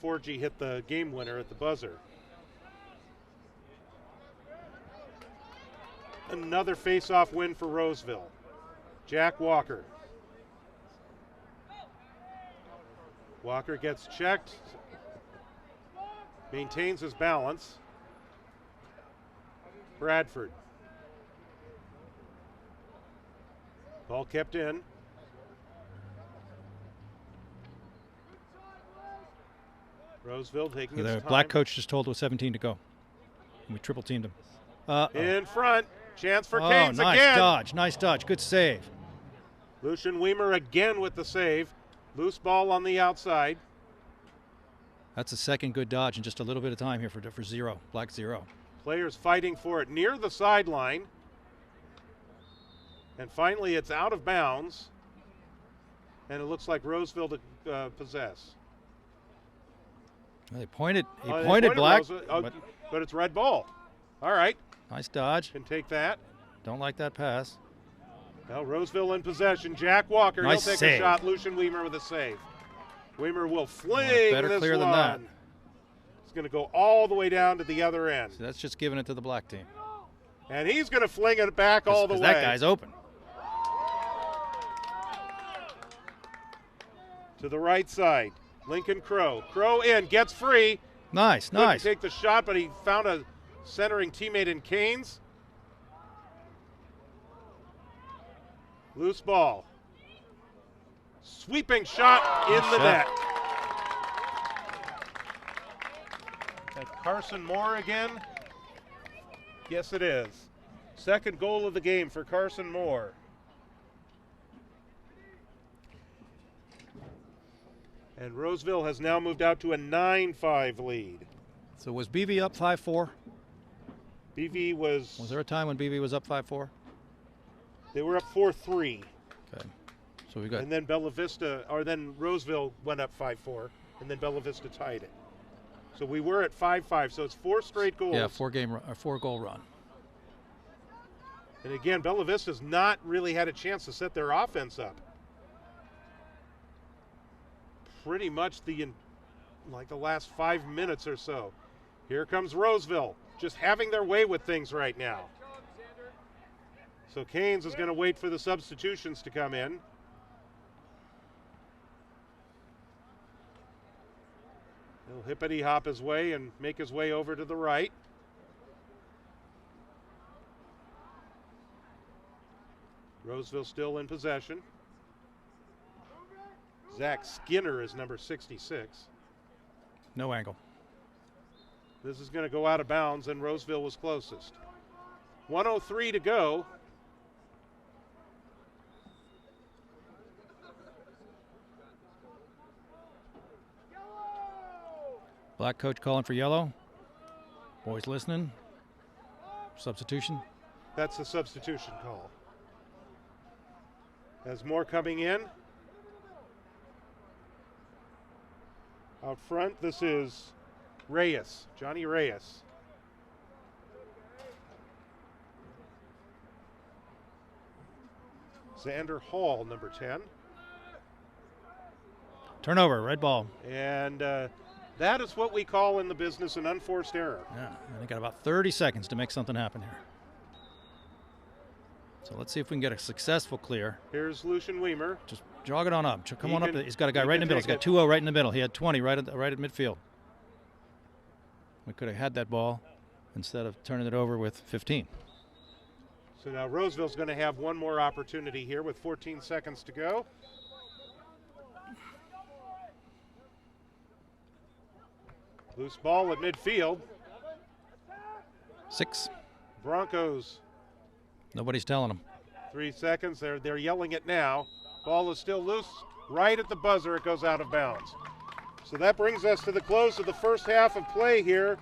4G hit the game winner at the buzzer. Another face-off win for Roseville. Jack Walker. Walker gets checked, maintains his balance. Bradford. Ball kept in. Roseville taking its The time. black coach just told with 17 to go. We triple teamed him. In front. Chance for Oh, Canes nice again. dodge. Nice dodge. Good save. Lucian Weimer again with the save. Loose ball on the outside. That's a second good dodge in just a little bit of time here for zero. Black 0. Players fighting for it near the sideline. And finally it's out of bounds. And it looks like Roseville to possess. Well, he pointed They black. but it's red ball. All right. Nice dodge. Can take that. Don't like that pass. Now Roseville in possession. Jack Walker. Nice He'll take save. a shot. Lucian Weimer with a save. Weimer will fling better this clear one. than that. It's going to go all the way down to the other end. So that's just giving it to the black team. And he's going to fling it back all the way. That guy's open. To the right side. Lincoln Crow. Crow in. Gets free. Nice, Couldn't nice. take the shot, but he found a centering teammate in Canes. Loose ball. Sweeping shot in the net. And Carson Moore again? Yes, it is. Second goal of the game for Carson Moore. And Roseville has now moved out to a 9-5 lead. So was BV up 5-4? BV was there a time when BV was up 5-4? They were up 4-3. Okay. So we got And then Bella Vista, or then Roseville went up 5-4, and then Bella Vista tied it. So we were at 5-5, so it's 4 straight goals. yeah, 4-goal run. And again, Bella Vista's not really had a chance to set their offense up. Pretty much the last 5 minutes or so. Here comes Roseville, just having their way with things right now. So Canes is going to wait for the substitutions to come in. He'll hippity hop his way and make his way over to the right. Roseville still in possession. Zach Skinner is number 66. No angle. This is going to go out of bounds, and Roseville was closest. 1:03 to go. Black coach calling for yellow. Boys listening. Substitution. That's the substitution call. As more coming in. Out front, this is Reyes, Johnny Reyes. Xander Hall, number 10. Turnover, red ball. And that is what we call in the business an unforced error. Yeah, and they got about 30 seconds to make something happen here. So let's see if we can get a successful clear. Here's Lucian Weimer. Just jog it on up. Come on up. He's got a guy right in the middle. He's got 2-0 right in the middle. He had 20 right at midfield. We could have had that ball instead of turning it over with 15. So now Roseville's going to have one more opportunity here with 14 seconds to go. Loose ball at midfield. 6. Broncos. Nobody's telling them. 3 seconds. They're yelling it now. Ball is still loose. Right at the buzzer, it goes out of bounds. So that brings us to the close of the first half of play here.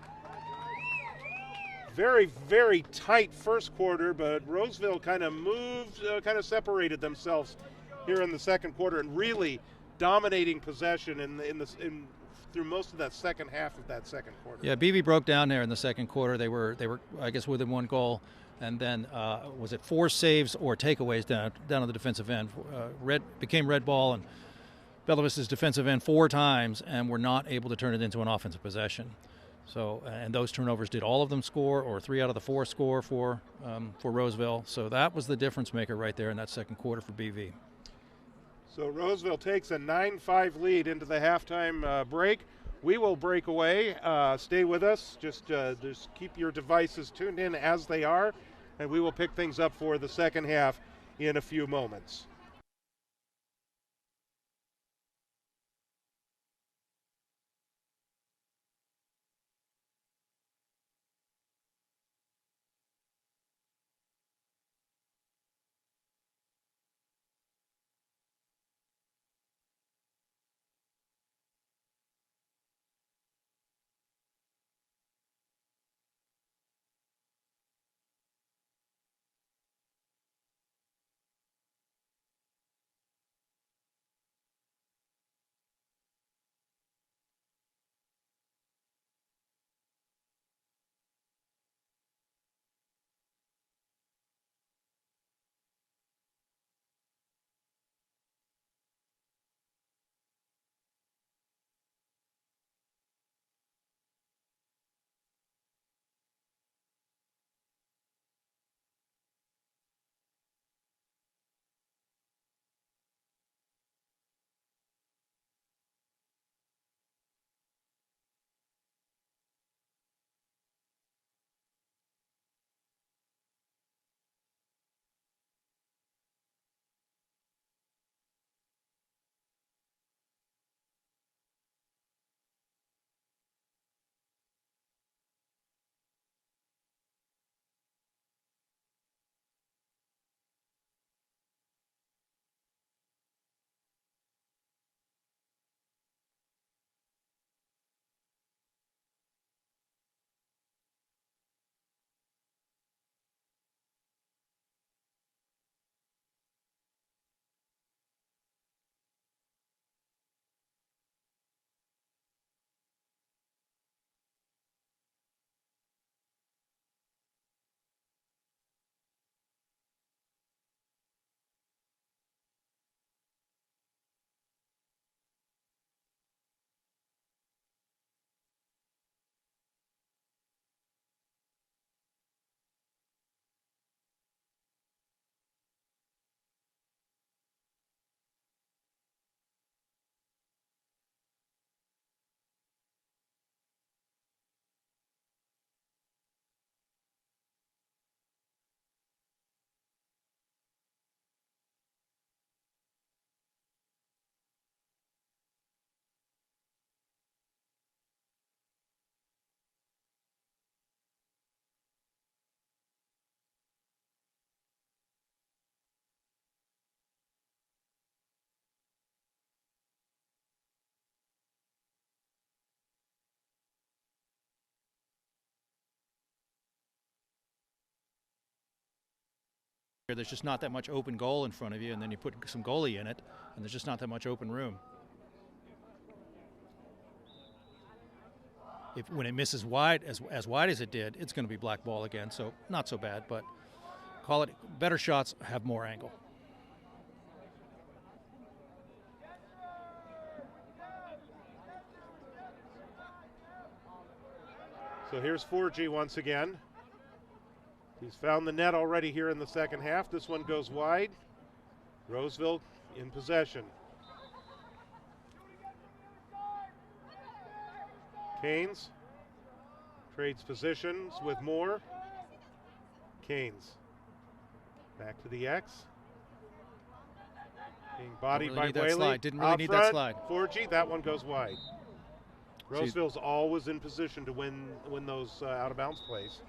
Very, very tight first quarter, but Roseville kind of moved, kind of separated themselves here in the second quarter and really dominating possession through most of that second half of that second quarter. Yeah, BV broke down there in the second quarter. They were I guess within one goal, and then was it 4 saves or takeaways down on the defensive end? Became red ball and Bella Vista's defensive end 4 times, and were not able to turn it into an offensive possession. So, and those turnovers, did all of them score, or 3 out of the 4 score for Roseville? So that was the difference maker right there in that second quarter for BV. So Roseville takes a 9-5 lead into the halftime break. We will break away. Stay with us. Just keep your devices tuned in as they are, and we will pick things up for the second half in a few moments. There's just not that much open goal in front of you, and then you put some goalie in it, and there's just not that much open room. When it misses wide, as wide as it did, it's going to be black ball again, so not so bad, but call it better shots have more angle. So here's 4G once again. He's found the net already here in the second half. This one goes wide. Roseville in possession. Canes trades positions with Moore. Canes back to the X. Being bodied by Whaley. Didn't really need that slide. 4G, that one goes wide. Roseville's always in position to win those out of bounds plays.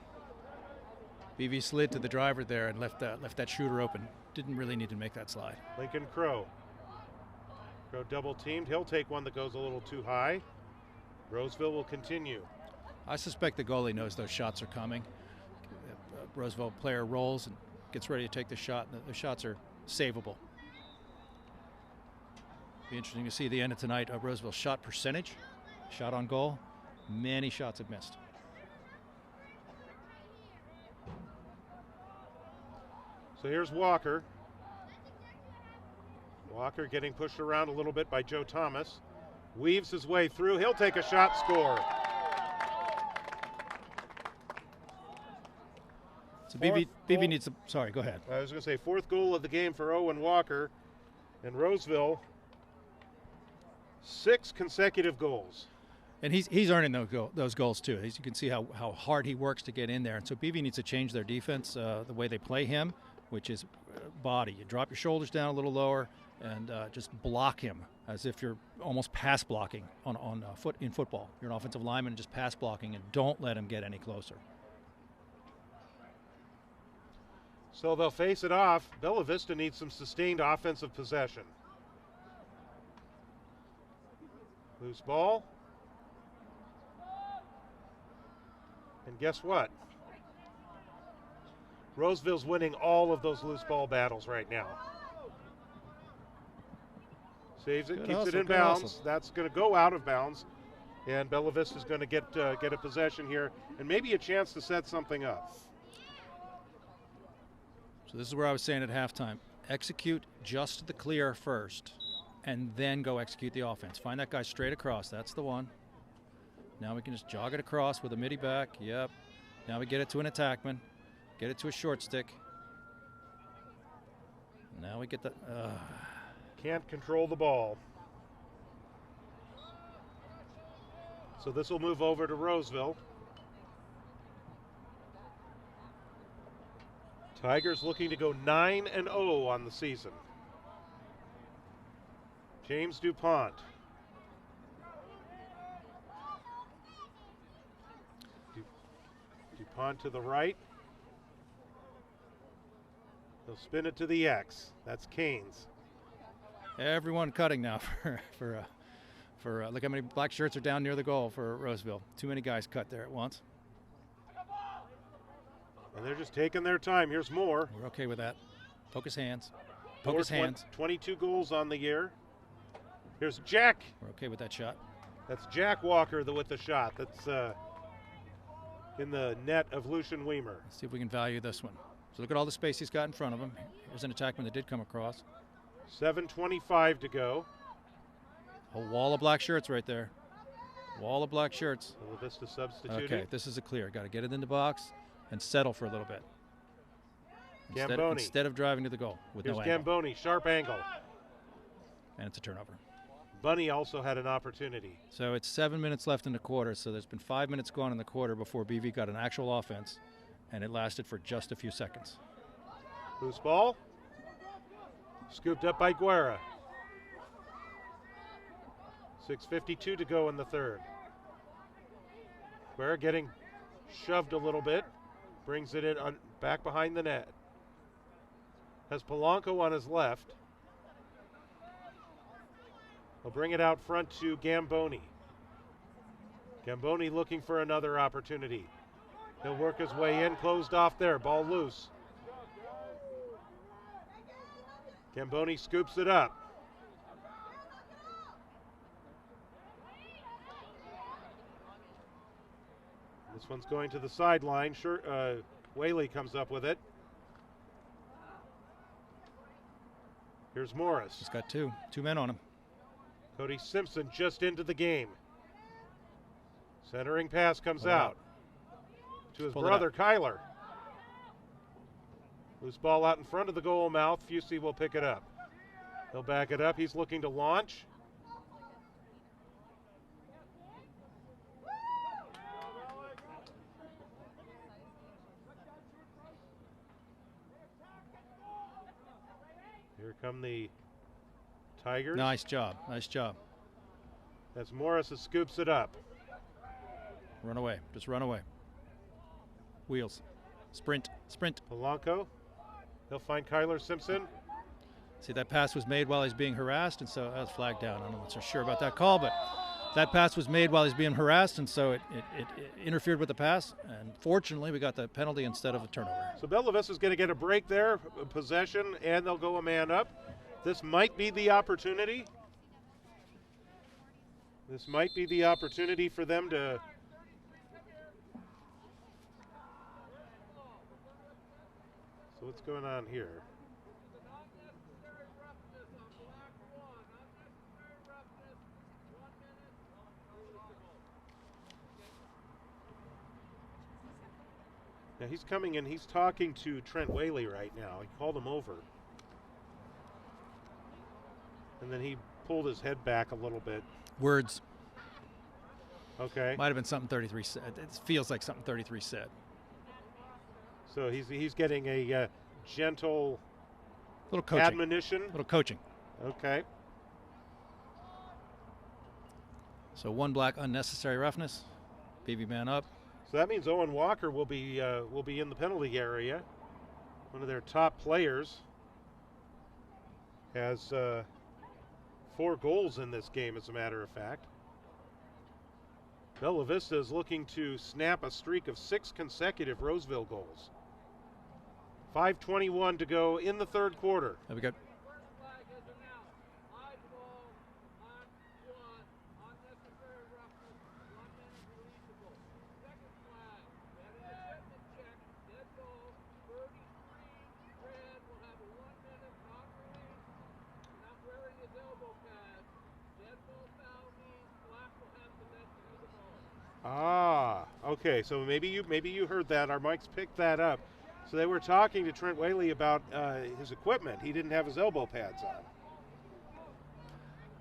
BV slid to the driver there and left that shooter open. Didn't really need to make that slide. Lincoln Crow. Crow double teamed. He'll take one that goes a little too high. Roseville will continue. I suspect the goalie knows those shots are coming. Roseville player rolls and gets ready to take the shot. And the shots are savable. Be interesting to see the end of tonight. Roseville's shot percentage, shot on goal. Many shots have missed. So here's Walker. Walker getting pushed around a little bit by Joe Thomas. Weaves his way through. He'll take a shot, score. So BV needs to, sorry, go ahead. I was going to say fourth goal of the game for Owen Walker. And Roseville, 6 consecutive goals. And he's earning those goals too. As you can see how hard he works to get in there. And so BV needs to change their defense, the way they play him, which is body. You drop your shoulders down a little lower and just block him as if you're almost pass blocking in football. You're an offensive lineman, just pass blocking, and don't let him get any closer. So they'll face it off. Bella Vista needs some sustained offensive possession. Loose ball. And guess what? Roseville's winning all of those loose ball battles right now. Saves it, keeps it in bounds. That's going to go out of bounds. And Bella Vista's going to get a possession here and maybe a chance to set something up. So this is where I was saying at halftime, execute just the clear first and then go execute the offense. Find that guy straight across. That's the one. Now we can just jog it across with a midi back. Yep. Now we get it to an attackman. Get it to a short stick. Now we get the... Can't control the ball. So this will move over to Roseville. Tigers looking to go 9-0 on the season. James DuPont. DuPont to the right. He'll spin it to the X. That's Canes. Everyone cutting now for look how many black shirts are down near the goal for Roseville. Too many guys cut there at once. And they're just taking their time. Here's Moore. We're okay with that. Focus hands. Focus hands. 22 goals on the year. Here's Jack. We're okay with that shot. That's Jack Walker with the shot. That's in the net of Lucian Weimer. Let's see if we can value this one. So look at all the space he's got in front of him. Here's an attackman that did come across. 7:25 to go. A wall of black shirts right there. Wall of black shirts. Bella Vista substituting. Okay, this is a clear. Got to get it in the box and settle for a little bit. Instead of driving to the goal with Here's no angle. Gamboni, sharp angle. And it's a turnover. Bunny also had an opportunity. So it's 7 minutes left in the quarter, so there's been 5 minutes gone in the quarter before BV got an actual offense, and it lasted for just a few seconds. Loose ball. Scooped up by Guerra. 6:52 to go in the third. Guerra getting shoved a little bit. Brings it in back behind the net. Has Polanco on his left. He'll bring it out front to Gamboni. Gamboni looking for another opportunity. He'll work his way in, closed off there, ball loose. Gamboni scoops it up. This one's going to the sideline. Whaley comes up with it. Here's Morris. He's got two men on him. Cody Simpson just into the game. Centering pass comes out to his brother, Kyler. Loose ball out in front of the goal mouth. Fusey will pick it up. He'll back it up. He's looking to launch. Here come the Tigers. Nice job. Nice job. As Morris scoops it up. Run away. Just run away. Wheels. Sprint. Sprint. Polanco. He'll find Kyler Simpson. See, that pass was made while he's being harassed, and so that was flagged down. I'm not so sure about that call, but that pass was made while he's being harassed, and so it interfered with the pass. And fortunately, we got the penalty instead of a turnover. So Bella Vista's going to get a break there, possession, and they'll go a man up. This might be the opportunity. This might be the opportunity for them to. So what's going on here? Now he's coming in, he's talking to Trent Whaley right now. He called him over. And then he pulled his head back a little bit. Words. Okay. Might have been something 33 said. It feels like something 33 said. So he's getting a gentle little coaching. Admonition. Little coaching. Okay. So one black unnecessary roughness. BB man up. So that means Owen Walker will be in the penalty area. One of their top players has 4 goals in this game, as a matter of fact. Bella Vista is looking to snap a streak of 6 consecutive Roseville goals. 5:21 to go in the third quarter. There we go. Okay, so maybe you heard that. Our mics picked that up. So they were talking to Trent Whaley about his equipment. He didn't have his elbow pads on.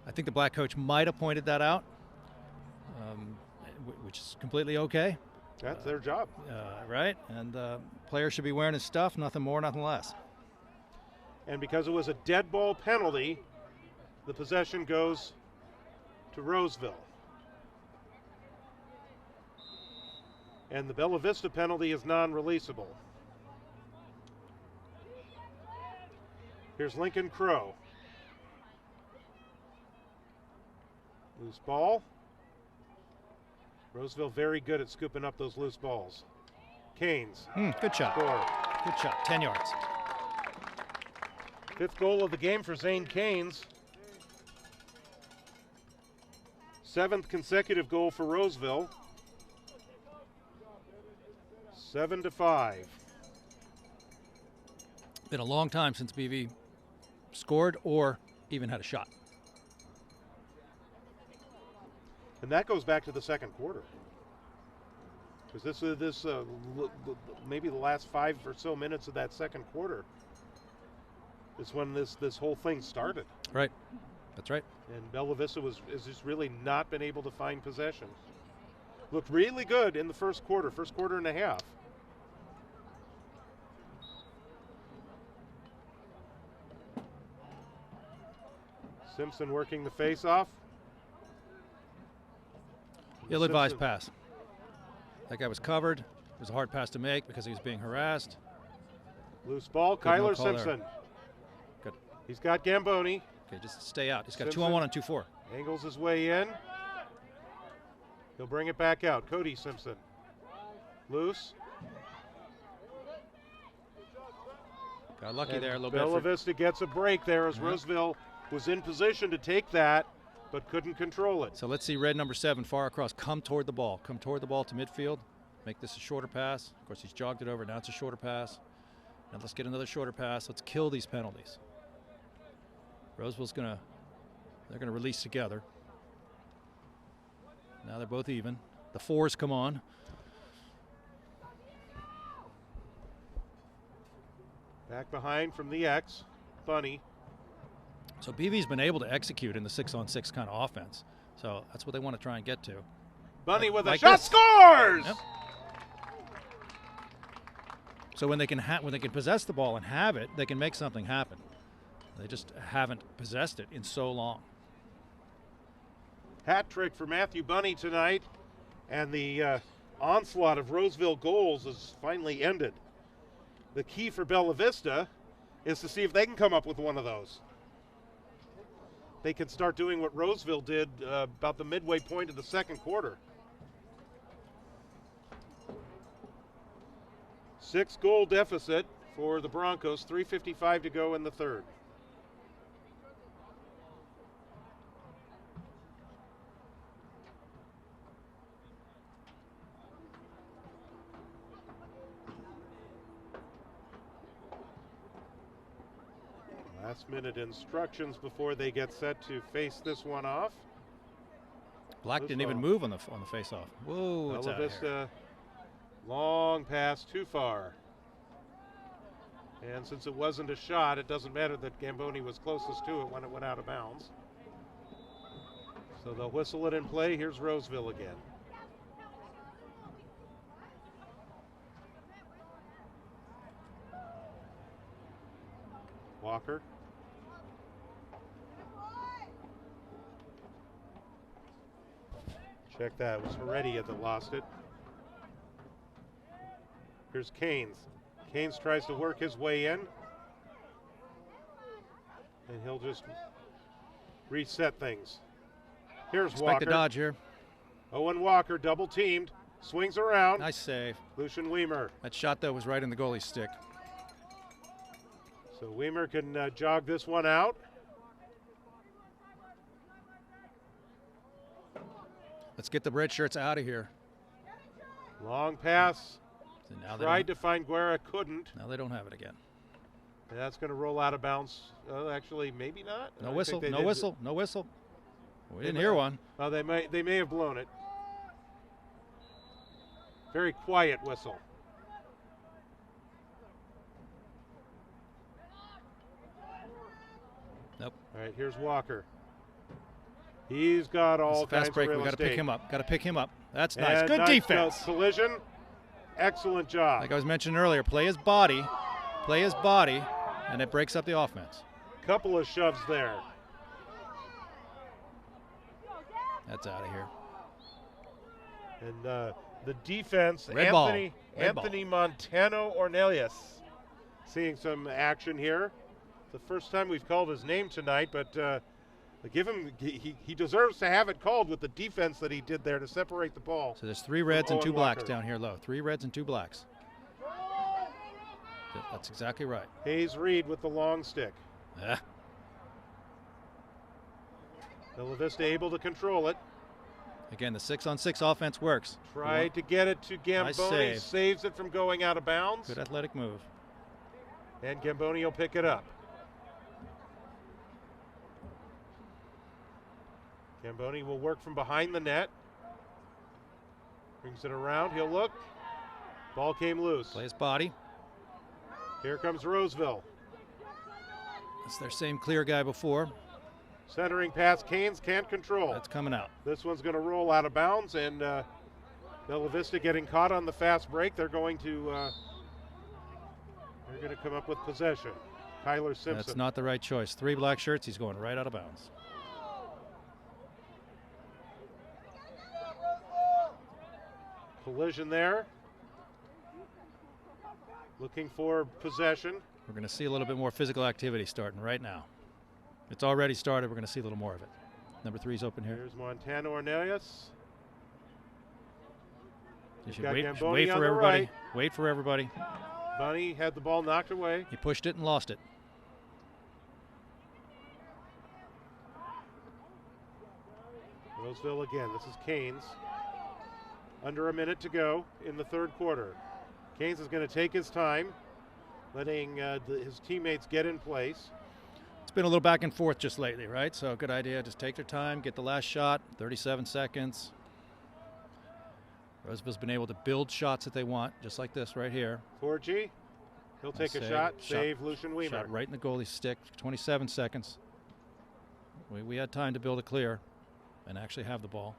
I think the black coach might have pointed that out, which is completely okay. That's their job. Right? And players should be wearing his stuff, nothing more, nothing less. And because it was a dead ball penalty, the possession goes to Roseville. And the Bella Vista penalty is non-releasable. Here's Lincoln Crow. Loose ball. Roseville very good at scooping up those loose balls. Canes. Good shot. Score. Good shot. 10 yards. 5th goal of the game for Zane Canes. 7th consecutive goal for Roseville. 7-5. Been a long time since BV scored or even had a shot. And that goes back to the second quarter. Because this maybe the last 5 or so minutes of that second quarter is when this whole thing started. Right. That's right. And Bella Vista has just really not been able to find possession. Looked really good in the first quarter and a half. Simpson working the face-off. Ill-advised pass. That guy was covered. It was a hard pass to make because he was being harassed. Loose ball, Kyler Simpson. Good. He's got Gamboni. Okay, just stay out. He's got Simpson 2-on-1 and 2-4. Angles his way in. He'll bring it back out. Cody Simpson. Loose. Got lucky And there a little Bella bit. Vista gets a break there as Roseville was in position to take that, but couldn't control it. So let's see red number 7 far across. Come toward the ball. Come toward the ball to midfield. Make this a shorter pass. Of course, he's jogged it over. Now it's a shorter pass. Now let's get another shorter pass. Let's kill these penalties. Roseville's they're gonna release together. Now they're both even. The 4s come on. Back behind from the X, Bunny. So BV's been able to execute in the 6-on-6 kind of offense. So that's what they want to try and get to. Bunny with a like shot, this. scores! Yep. So when they can possess the ball and have it, they can make something happen. They just haven't possessed it in so long. Hat trick for Matthew Bunny tonight, and the onslaught of Roseville goals is finally ended. The key for Bella Vista is to see if they can come up with one of those. They can start doing what Roseville did about the midway point of the second quarter. 6-goal deficit for the Broncos, 3:55 to go in the third. Last minute instructions before they get set to face this one off. Black didn't even move on the face-off. Whoa, it's Bella out of here. Vista, long pass too far. And since it wasn't a shot, it doesn't matter that Gamboni was closest to it when it went out of bounds. So they'll whistle it in play. Here's Roseville again. Walker. Check that. It was Heredia that lost it. Here's Canes. Canes tries to work his way in. And he'll just reset things. Here's Expect Walker. a dodge here. Owen Walker double teamed. Swings around. Nice save. Lucian Weimer. That shot, though, was right in the goalie's stick. So Weimer can jog this one out. Let's get the red shirts out of here. Long pass. So now Tried to find Guerra, couldn't. Now they don't have it again. And that's going to roll out of bounds. Actually, maybe not. No I whistle, think they no did. whistle, no whistle. We didn't may- hear one. Oh, they may have blown it. Very quiet whistle. Nope. All right, here's Walker. He's got all It's a fast kinds break. of real We got to estate. pick him up. Got to pick him up. That's nice. And Good nice defense. Collision. Excellent job. Like I was mentioning earlier, play his body, and it breaks up the offense. Couple of shoves there. That's out of here. And the defense, Red ball. Anthony Montano Ornelius, seeing some action here. The first time we've called his name tonight, but give him he deserves to have it called with the defense that he did there to separate the ball. So there's 3 reds and Owen 2 blacks Walker. down here low. 3 reds and 2 blacks. That's exactly right. Hayes Reed with the long stick. Ah. Bella Vista able to control it. Again, the 6-on-6 offense works. Tried to get it to Gamboni. Nice save. Saves it from going out of bounds. Good athletic move. And Gamboni will pick it up. Gamboni will work from behind the net. Brings it around. He'll look. Ball came loose. Play his body. Here comes Roseville. It's their same clear guy before. Centering pass. Canes can't control. That's coming out. This one's going to roll out of bounds, and Bella Vista getting caught on the fast break. They're going to come up with possession. Kyler Simpson. That's not the right choice. 3 black shirts. He's going right out of bounds. Collision there. Looking for possession. We're going to see a little bit more physical activity starting right now. It's already started. We're going to see a little more of it. Number 3's open here. Here's Montano Ornelius. You should got wait Gamboni for on the everybody. right. Wait for everybody. Bunny had the ball knocked away. He pushed it and lost it. Roseville again. This is Canes. Under a minute to go in the third quarter. Canes is going to take his time, letting his teammates get in place. It's been a little back and forth just lately, right? So good idea. Just take their time, get the last shot, 37 seconds. Roseville's been able to build shots that they want, just like this right here. 4G. He'll take a shot, save Lucian Weimer. Shot right in the goalie's stick, 27 seconds. We had time to build a clear and actually have the ball,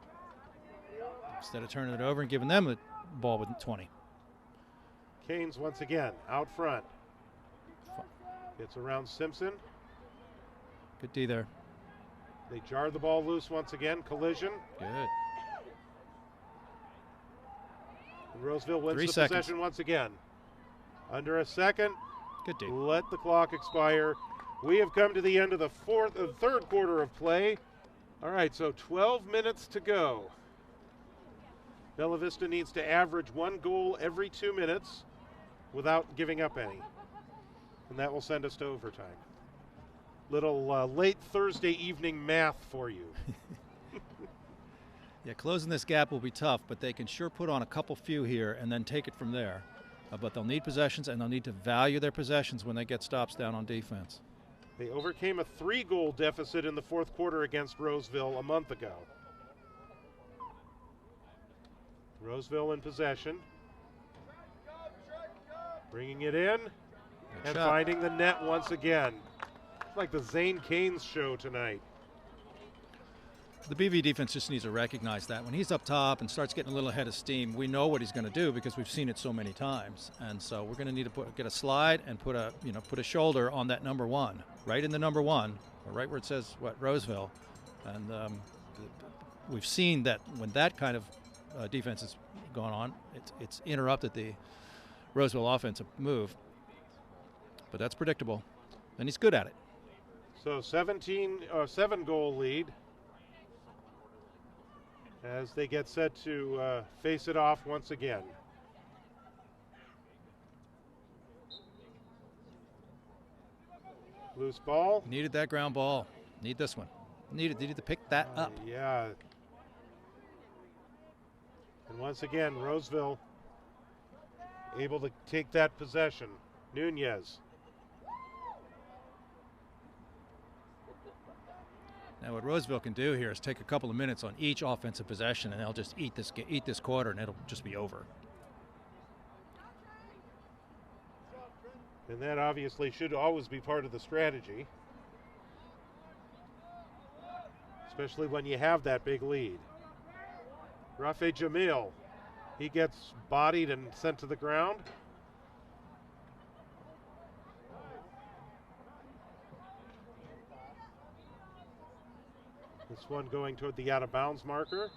instead of turning it over and giving them the ball with 20. Canes once again out front. Gets around Simpson. Good D there. They jar the ball loose once again. Collision. Good. And Roseville wins 3 the seconds. possession once again. Under a second. Good D. Let the clock expire. We have come to the end of the third quarter of play. All right, so 12 minutes to go. Bella Vista needs to average 1 goal every 2 minutes without giving up any. And that will send us to overtime. Little late Thursday evening math for you. Yeah, closing this gap will be tough, but they can sure put on a couple few here and then take it from there. But they'll need possessions, and they'll need to value their possessions when they get stops down on defense. They overcame a 3-goal deficit in the fourth quarter against Roseville a month ago. Roseville in possession. Bringing it in and finding the net once again. It's like the Zane Canes show tonight. The BV defense just needs to recognize that. When he's up top and starts getting a little ahead of steam, we know what he's going to do because we've seen it so many times. And so we're going to need to get a slide and put a shoulder on that number 1, right in the number 1, or right where it says Roseville. And we've seen that when that kind of defense is going on, it's interrupted the Roseville offensive move. But that's predictable, and he's good at it. So 7-goal lead as they get set to face it off once again. Loose ball. Needed that ground ball. Need this one. Needed to pick that up. Yeah. And once again, Roseville able to take that possession. Nunez. Now what Roseville can do here is take a couple of minutes on each offensive possession, and they'll just eat this quarter, and it'll just be over. And that obviously should always be part of the strategy, especially when you have that big lead. Rafe Jamil, he gets bodied and sent to the ground. This one going toward the out-of-bounds marker.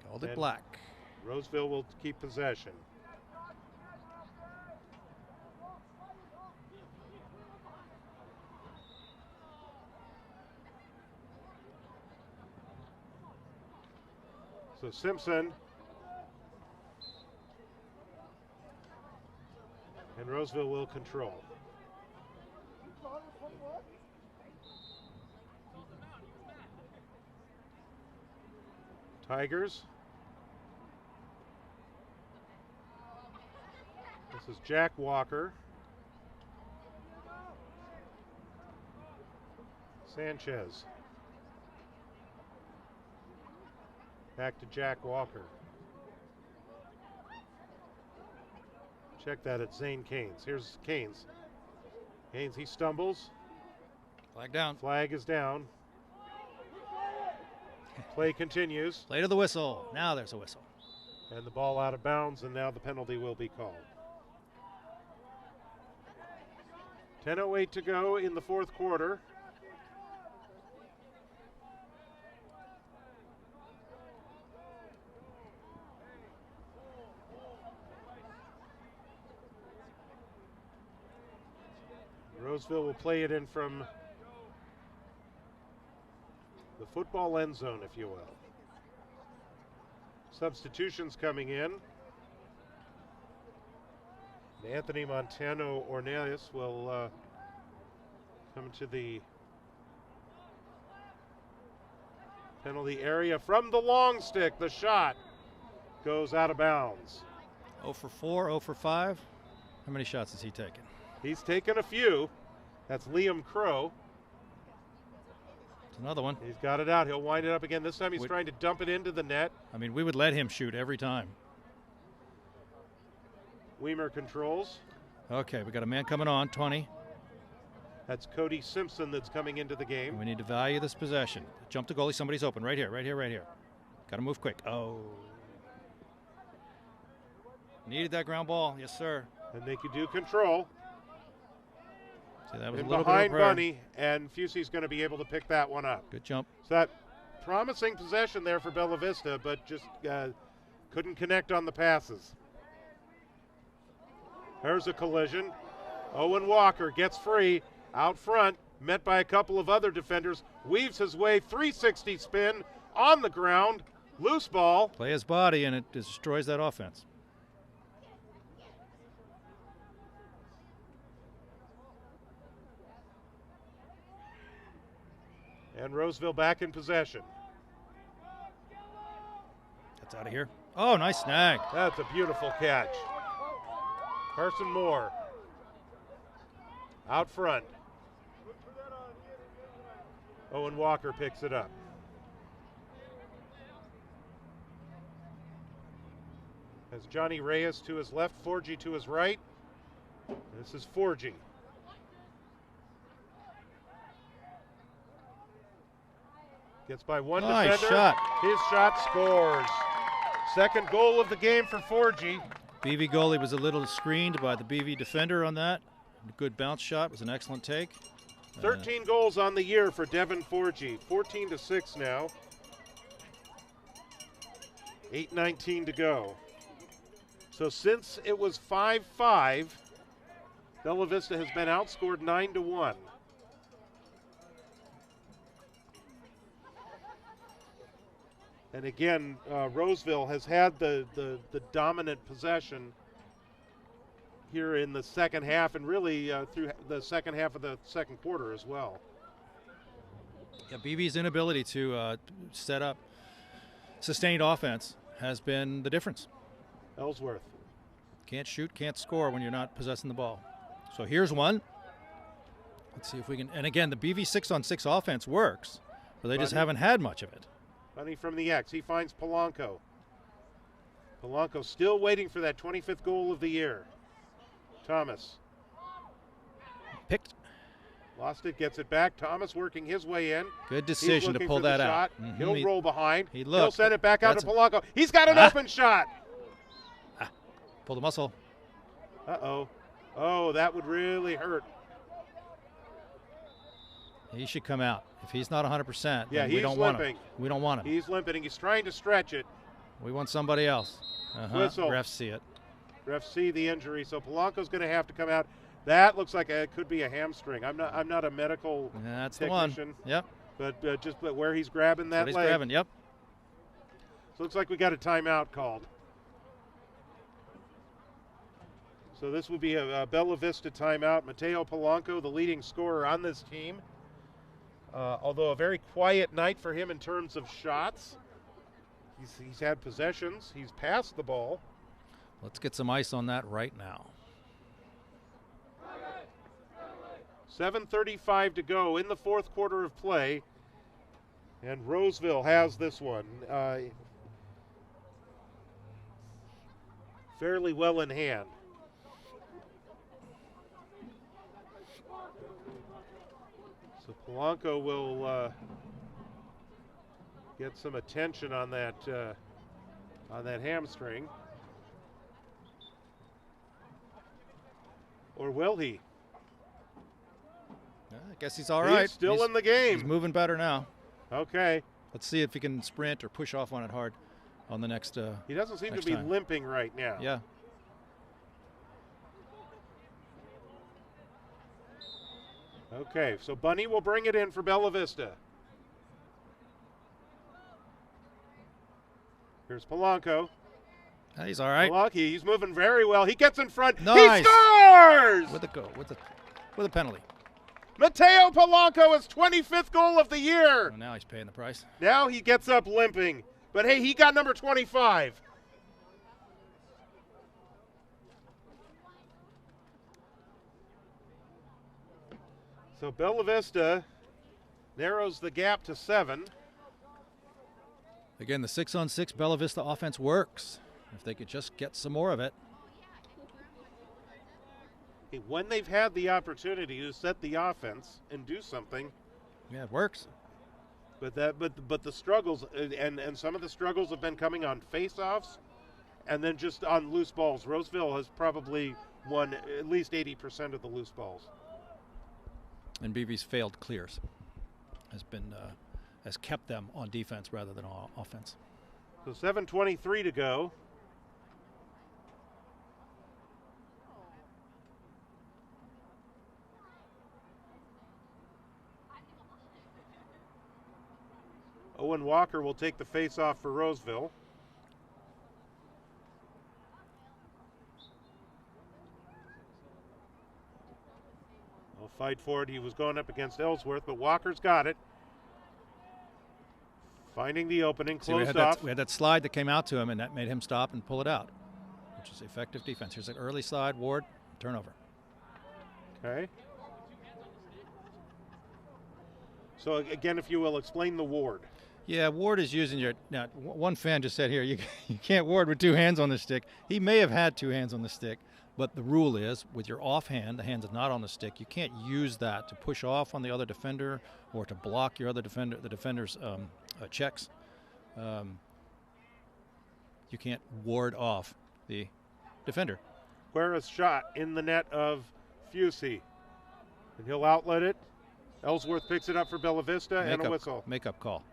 Called it black. Roseville will keep possession. So Simpson and Roseville will control. Tigers. This is Jack Walker. Sanchez. Back to Jack Walker. Check that at Zane Canes. Here's Canes. Canes, he stumbles. Flag down. Flag is down. Play continues. Play to the whistle. Now there's a whistle. And the ball out of bounds, and now the penalty will be called. 10:08 to go in the fourth quarter. Roseville will play it in from the football end zone, if you will. Substitutions coming in. Anthony Montano Ornelas will come to the penalty area from the long stick. The shot goes out of bounds. 0 for 4, 0 for 5. How many shots has he taken? He's taken a few. That's Liam Crow. It's another one. He's got it out. He'll wind it up again. This time he's trying to dump it into the net. I mean, we would let him shoot every time. Weimer controls. Okay, we got a man coming on, 20. That's Cody Simpson that's coming into the game. We need to value this possession. Jump to goalie. Somebody's open. Right here, right here, right here. Got to move quick. Oh. Needed that ground ball. Yes, sir. And they could do control. See, that was and a little behind bit of Bunny, and Fusey's going to be able to pick that one up. Good jump. So that promising possession there for Bella Vista, but just couldn't connect on the passes. There's a collision. Owen Walker gets free out front, met by a couple of other defenders, weaves his way 360 spin on the ground, loose ball. Play his body, and it destroys that offense. And Roseville back in possession. That's out of here. Oh, nice snag. That's a beautiful catch. Carson Moore out front. Owen Walker picks it up. As Johnny Reyes to his left, Forgy to his right. This is Forgy. Gets by one nice defender. Shot. His shot scores. Second goal of the game for Forgy. BV goalie was a little screened by the BV defender on that. Good bounce shot. Was an excellent take. 13 goals on the year for Devin Forgy. 14-6 now. 8:19 to go. So since it was 5-5, Bella Vista has been outscored 9-1. And again, Roseville has had the dominant possession here in the second half, and really through the second half of the second quarter as well. Yeah, BV's inability to set up sustained offense has been the difference. Ellsworth. Can't shoot, can't score when you're not possessing the ball. So here's one. Let's see if we can, and again, the BV 6-on-6 offense works, but they just haven't had much of it. Bunny from the X. He finds Polanco. Polanco still waiting for that 25th goal of the year. Thomas. Picked. Lost it, gets it back. Thomas working his way in. Good decision to pull that out. Mm-hmm. He'll roll behind. He'll send it back out to Polanco. He's got an open shot. Pull the muscle. Uh-oh. Oh, that would really hurt. He should come out. If he's not 100%, yeah, we don't want him. We don't want him. He's limping. He's trying to stretch it. We want somebody else. Whistle. Refs see it. Refs see the injury, so Polanco's going to have to come out. That looks like it could be a hamstring. I'm not a medical That's technician. The one. Yep. But just where he's grabbing that leg. He's grabbing. Yep. So looks like we got a timeout called. So this will be a Bella Vista timeout. Mateo Polanco, the leading scorer on this team. Although a very quiet night for him in terms of shots. He's had possessions. He's passed the ball. Let's get some ice on that right now. 7:35 to go in the fourth quarter of play. And Roseville has this one fairly well in hand. So Polanco will get some attention on that hamstring. Or will he? I guess he's all right. He's still in the game. He's moving better now. Okay. Let's see if he can sprint or push off on it hard on the next He doesn't seem to be time. limping right now. Yeah. Okay, so Bunny will bring it in for Bella Vista. Here's Polanco. He's all right. Lucky, he's moving very well. He gets in front. Nice. He scores! With a goal, with a penalty. Mateo Polanco, his 25th goal of the year. Well, now he's paying the price. Now he gets up limping. But hey, he got number 25. So Bella Vista narrows the gap to 7. Again, the 6-on-6 Bella Vista offense works. If they could just get some more of it. When they've had the opportunity to set the offense and do something, yeah, it works. But the struggles and some of the struggles have been coming on face-offs, and then just on loose balls. Roseville has probably won at least 80% of the loose balls. And BV's failed clears has kept them on defense rather than offense. So 7:23 to go. Owen Walker will take the face-off for Roseville. I'll fight for it. He was going up against Ellsworth, but Walker's got it. Finding the opening, closed off. We had that slide that came out to him, and that made him stop and pull it out, which is effective defense. Here's an early slide, Ward, turnover. Okay. So again, if you will, explain the Ward. Yeah, Ward is using your. Now, one fan just said here, you can't Ward with 2 hands on the stick. He may have had 2 hands on the stick, but the rule is with your offhand, the hands are not on the stick. You can't use that to push off on the other defender or to block your other defender, the defender's checks. You can't ward off the defender. Guerra's shot in the net of Fusey, and he'll outlet it. Ellsworth picks it up for Bella Vista and a whistle. Makeup call.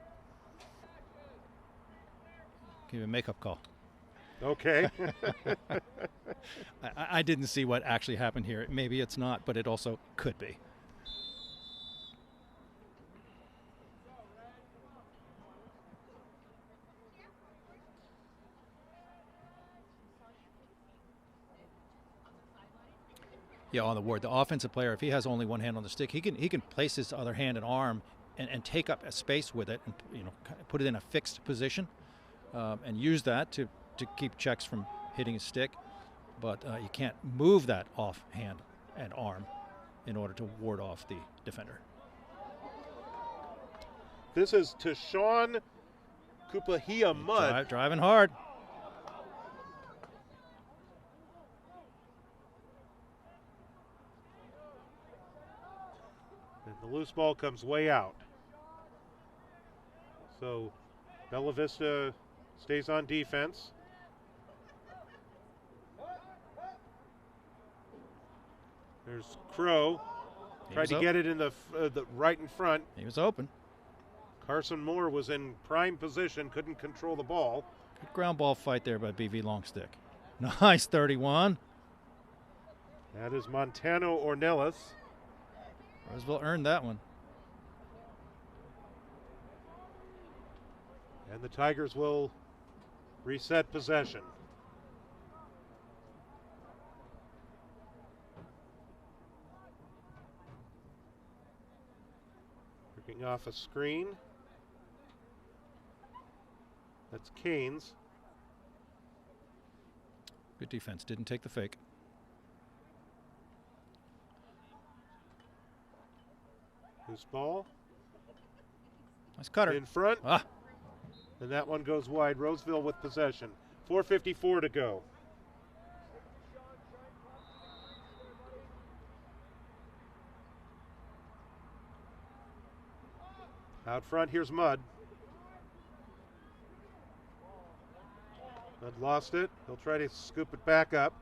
Give a makeup call. Okay. I didn't see what actually happened here. Maybe it's not, but it also could be. Yeah, on the Ward, the offensive player, if he has only one hand on the stick, he can place his other hand and arm and take up a space with it and put it in a fixed position and use that to keep checks from hitting his stick. But you can't move that off hand and arm in order to ward off the defender. This is Tashawn Kupahia Mudd. Driving hard. And the loose ball comes way out. So Bella Vista stays on defense. There's Crow. Tried to get it in the right in front. He was open. Carson Moore was in prime position, couldn't control the ball. Good ground ball fight there by BV Longstick. Nice 31. That is Montano Ornelas. Roseville earned that one. And the Tigers will reset possession. Working off a screen. That's Canes. Good defense. Didn't take the fake. Loose ball. Nice cutter. In front. Ah. And that one goes wide. Roseville with possession. 4:54 to go. Out front, here's Mudd. Mudd lost it. He'll try to scoop it back up.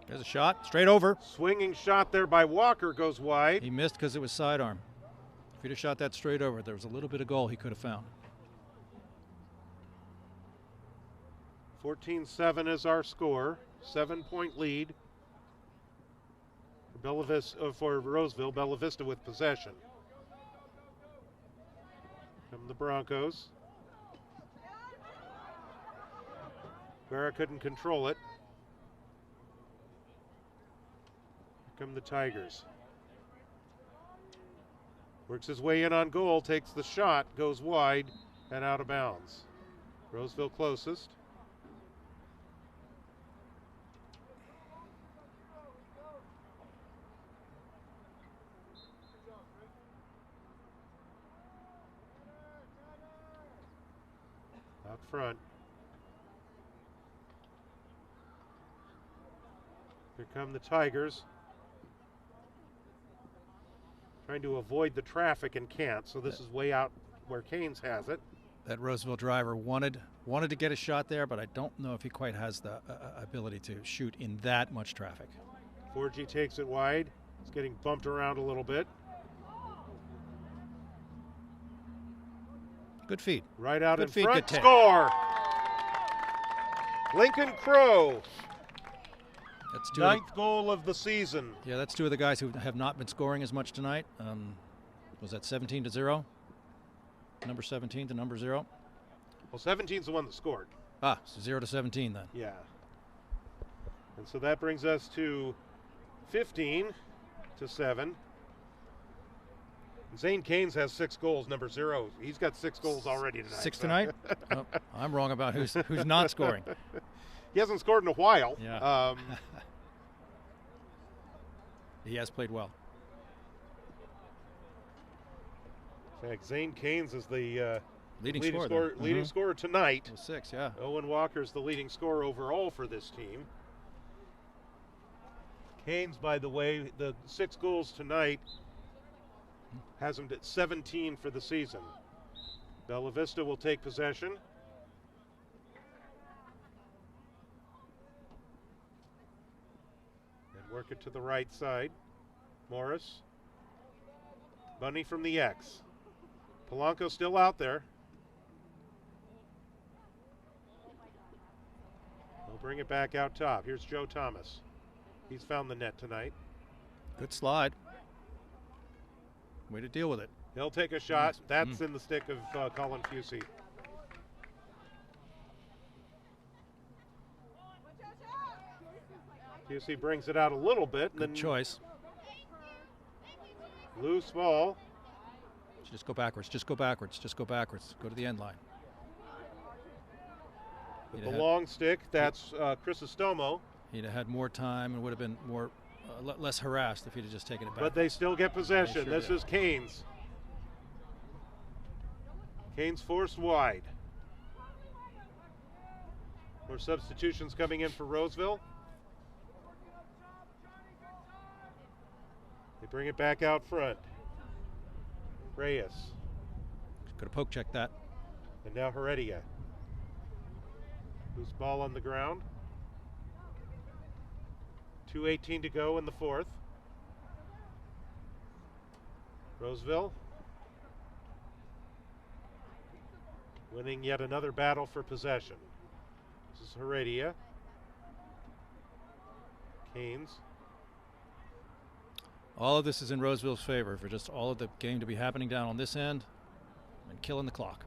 There's a shot. Straight over. Swinging shot there by Walker goes wide. He missed because it was sidearm. If he'd have shot that straight over, there was a little bit of goal he could have found. 14-7 is our score. 7-point lead for Roseville. Bella Vista with possession. From the Broncos. Guerra couldn't control it. Here come the Tigers. Works his way in on goal, takes the shot, goes wide and out of bounds. Roseville closest. Out front. Here come the Tigers. Trying to avoid the traffic and can't, so this is way out where Canes has it. That Roseville driver wanted to get a shot there, but I don't know if he quite has the ability to shoot in that much traffic. 4G takes it wide. It's getting bumped around a little bit. Good feed. Right out good in feed, front. good Score! Lincoln Crow. That's Ninth goal of the season. Yeah, that's two of the guys who have not been scoring as much tonight. Was that 17-0? Number 17 to number 0? Well, 17's the one that scored. Ah, so 0-17 then. Yeah. And so that brings us to 15-7. Zane Canes has 6 goals, number 0. He's got 6 goals already tonight. 6 tonight? Oh, I'm wrong about who's not scoring. He hasn't scored in a while. Yeah. He has played well. In fact, Zane Canes is the leading scorer tonight. 6, yeah. Owen Walker's the leading scorer overall for this team. Canes, by the way, the 6 goals tonight has him at 17 for the season. Bella Vista will take possession. And work it to the right side. Morris. Bunny from the X. Polanco still out there. They'll bring it back out top. Here's Joe Thomas. He's found the net tonight. Good slide. Way to deal with it. He'll take a shot. That's in the stick of Colin Fusey. Fusey brings it out a little bit. Good choice. Loose ball. Just go backwards. Just go backwards. Just go backwards. Go to the end line. With the long stick, that's Crisostomo. He'd have had more time and would have been more less harassed if he'd have just taken it back. But they still get possession. Sure this is Canes. Canes forced wide. More substitutions coming in for Roseville. They bring it back out front. Reyes. Could have poke checked that. And now Heredia. Loose ball on the ground. 2:18 to go in the fourth. Roseville winning yet another battle for possession. This is Heredia. Canes. All of this is in Roseville's favor for just all of the game to be happening down on this end and killing the clock.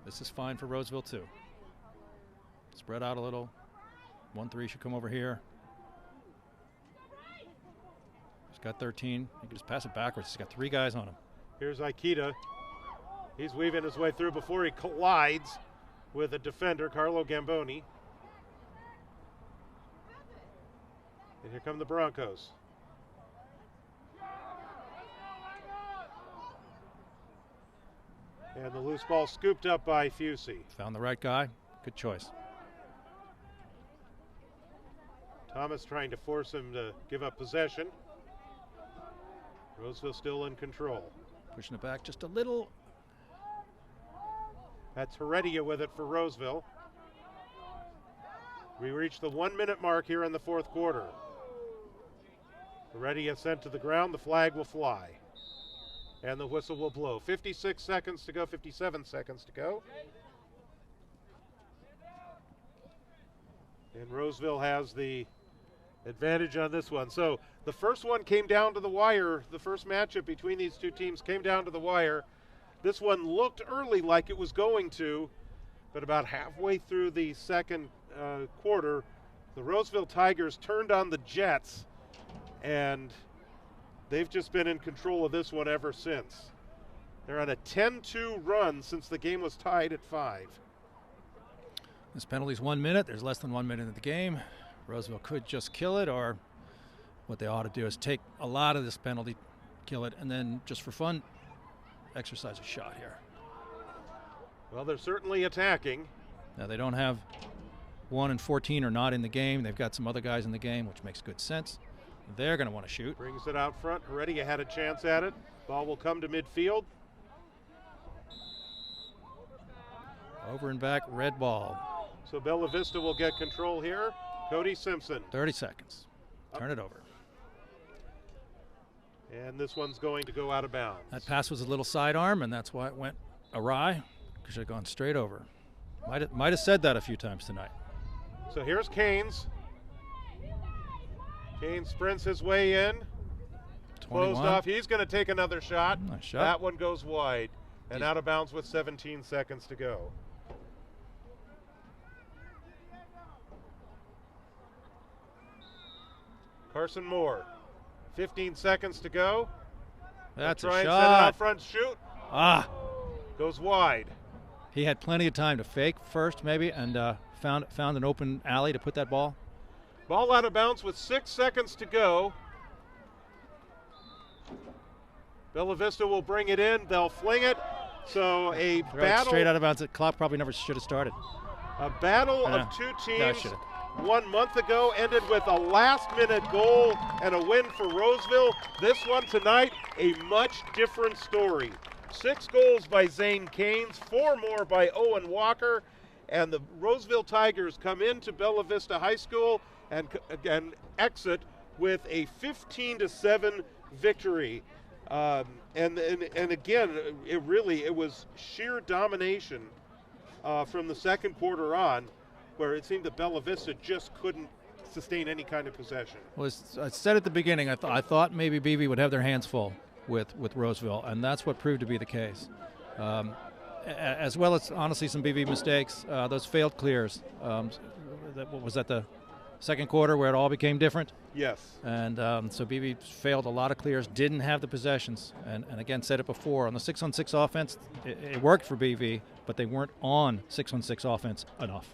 This is fine for Roseville too. Spread out a little. 1-3 should come over here. He's got 13. He can just pass it backwards. He's got 3 guys on him. Here's Aikita. He's weaving his way through before he collides with a defender, Carlo Gamboni. And here come the Broncos. And the loose ball scooped up by Fusey. Found the right guy. Good choice. Thomas trying to force him to give up possession. Roseville still in control. Pushing it back just a little. That's Heredia with it for Roseville. We reach the 1-minute mark here in the fourth quarter. Heredia sent to the ground. The flag will fly. And the whistle will blow. 56 seconds to go, 57 seconds to go. And Roseville has the advantage on this one. So the first one came down to the wire. The first matchup between these two teams came down to the wire. This one looked early like it was going to, but about halfway through the second quarter, the Roseville Tigers turned on the Jets, and they've just been in control of this one ever since. They're on a 10-2 run since the game was tied at 5. This penalty's 1 minute. There's less than 1 minute in the game. Roseville could just kill it, or what they ought to do is take a lot of this penalty, kill it, and then just for fun, exercise a shot here. Well, they're certainly attacking. Now, they don't have 1 and 14 are not in the game. They've got some other guys in the game, which makes good sense. They're going to want to shoot. Brings it out front. Heredia had a chance at it. Ball will come to midfield. Over and back, red ball. So Bella Vista will get control here. Cody Simpson. 30 seconds. Turn it over. And this one's going to go out of bounds. That pass was a little sidearm, and that's why it went awry. Should have gone straight over. Might have said that a few times tonight. So here's Canes. Canes sprints his way in. 21. Closed off. He's going to take another shot. Nice shot. That one goes wide and out of bounds with 17 seconds to go. Carson Moore, 15 seconds to go. That's a try shot. And set it out front, shoot. Ah. Goes wide. He had plenty of time to fake first, maybe, and found an open alley to put that ball. Ball out of bounds with 6 seconds to go. Bella Vista will bring it in. They'll fling it. So a Throw it battle. straight out of bounds. The clock probably never should have started. A battle Yeah. of two No, it teams should've. 1 month ago ended with a last-minute goal and a win for Roseville. This one tonight, a much different story. 6 goals by Zane Canes, 4 more by Owen Walker, and the Roseville Tigers come into Bella Vista High School and exit with a 15-7 victory. And again, it was sheer domination from the second quarter on, where it seemed that Bella Vista just couldn't sustain any kind of possession. Well, I said at the beginning, I thought maybe BV would have their hands full with Roseville, and that's what proved to be the case. As well as, honestly, some BV mistakes. Those failed clears. What was that, the second quarter where it all became different? Yes. And so BV failed a lot of clears, didn't have the possessions. And again, said it before, on the 6-on-6 offense, it worked for BV, but they weren't on 6-on-6 offense enough.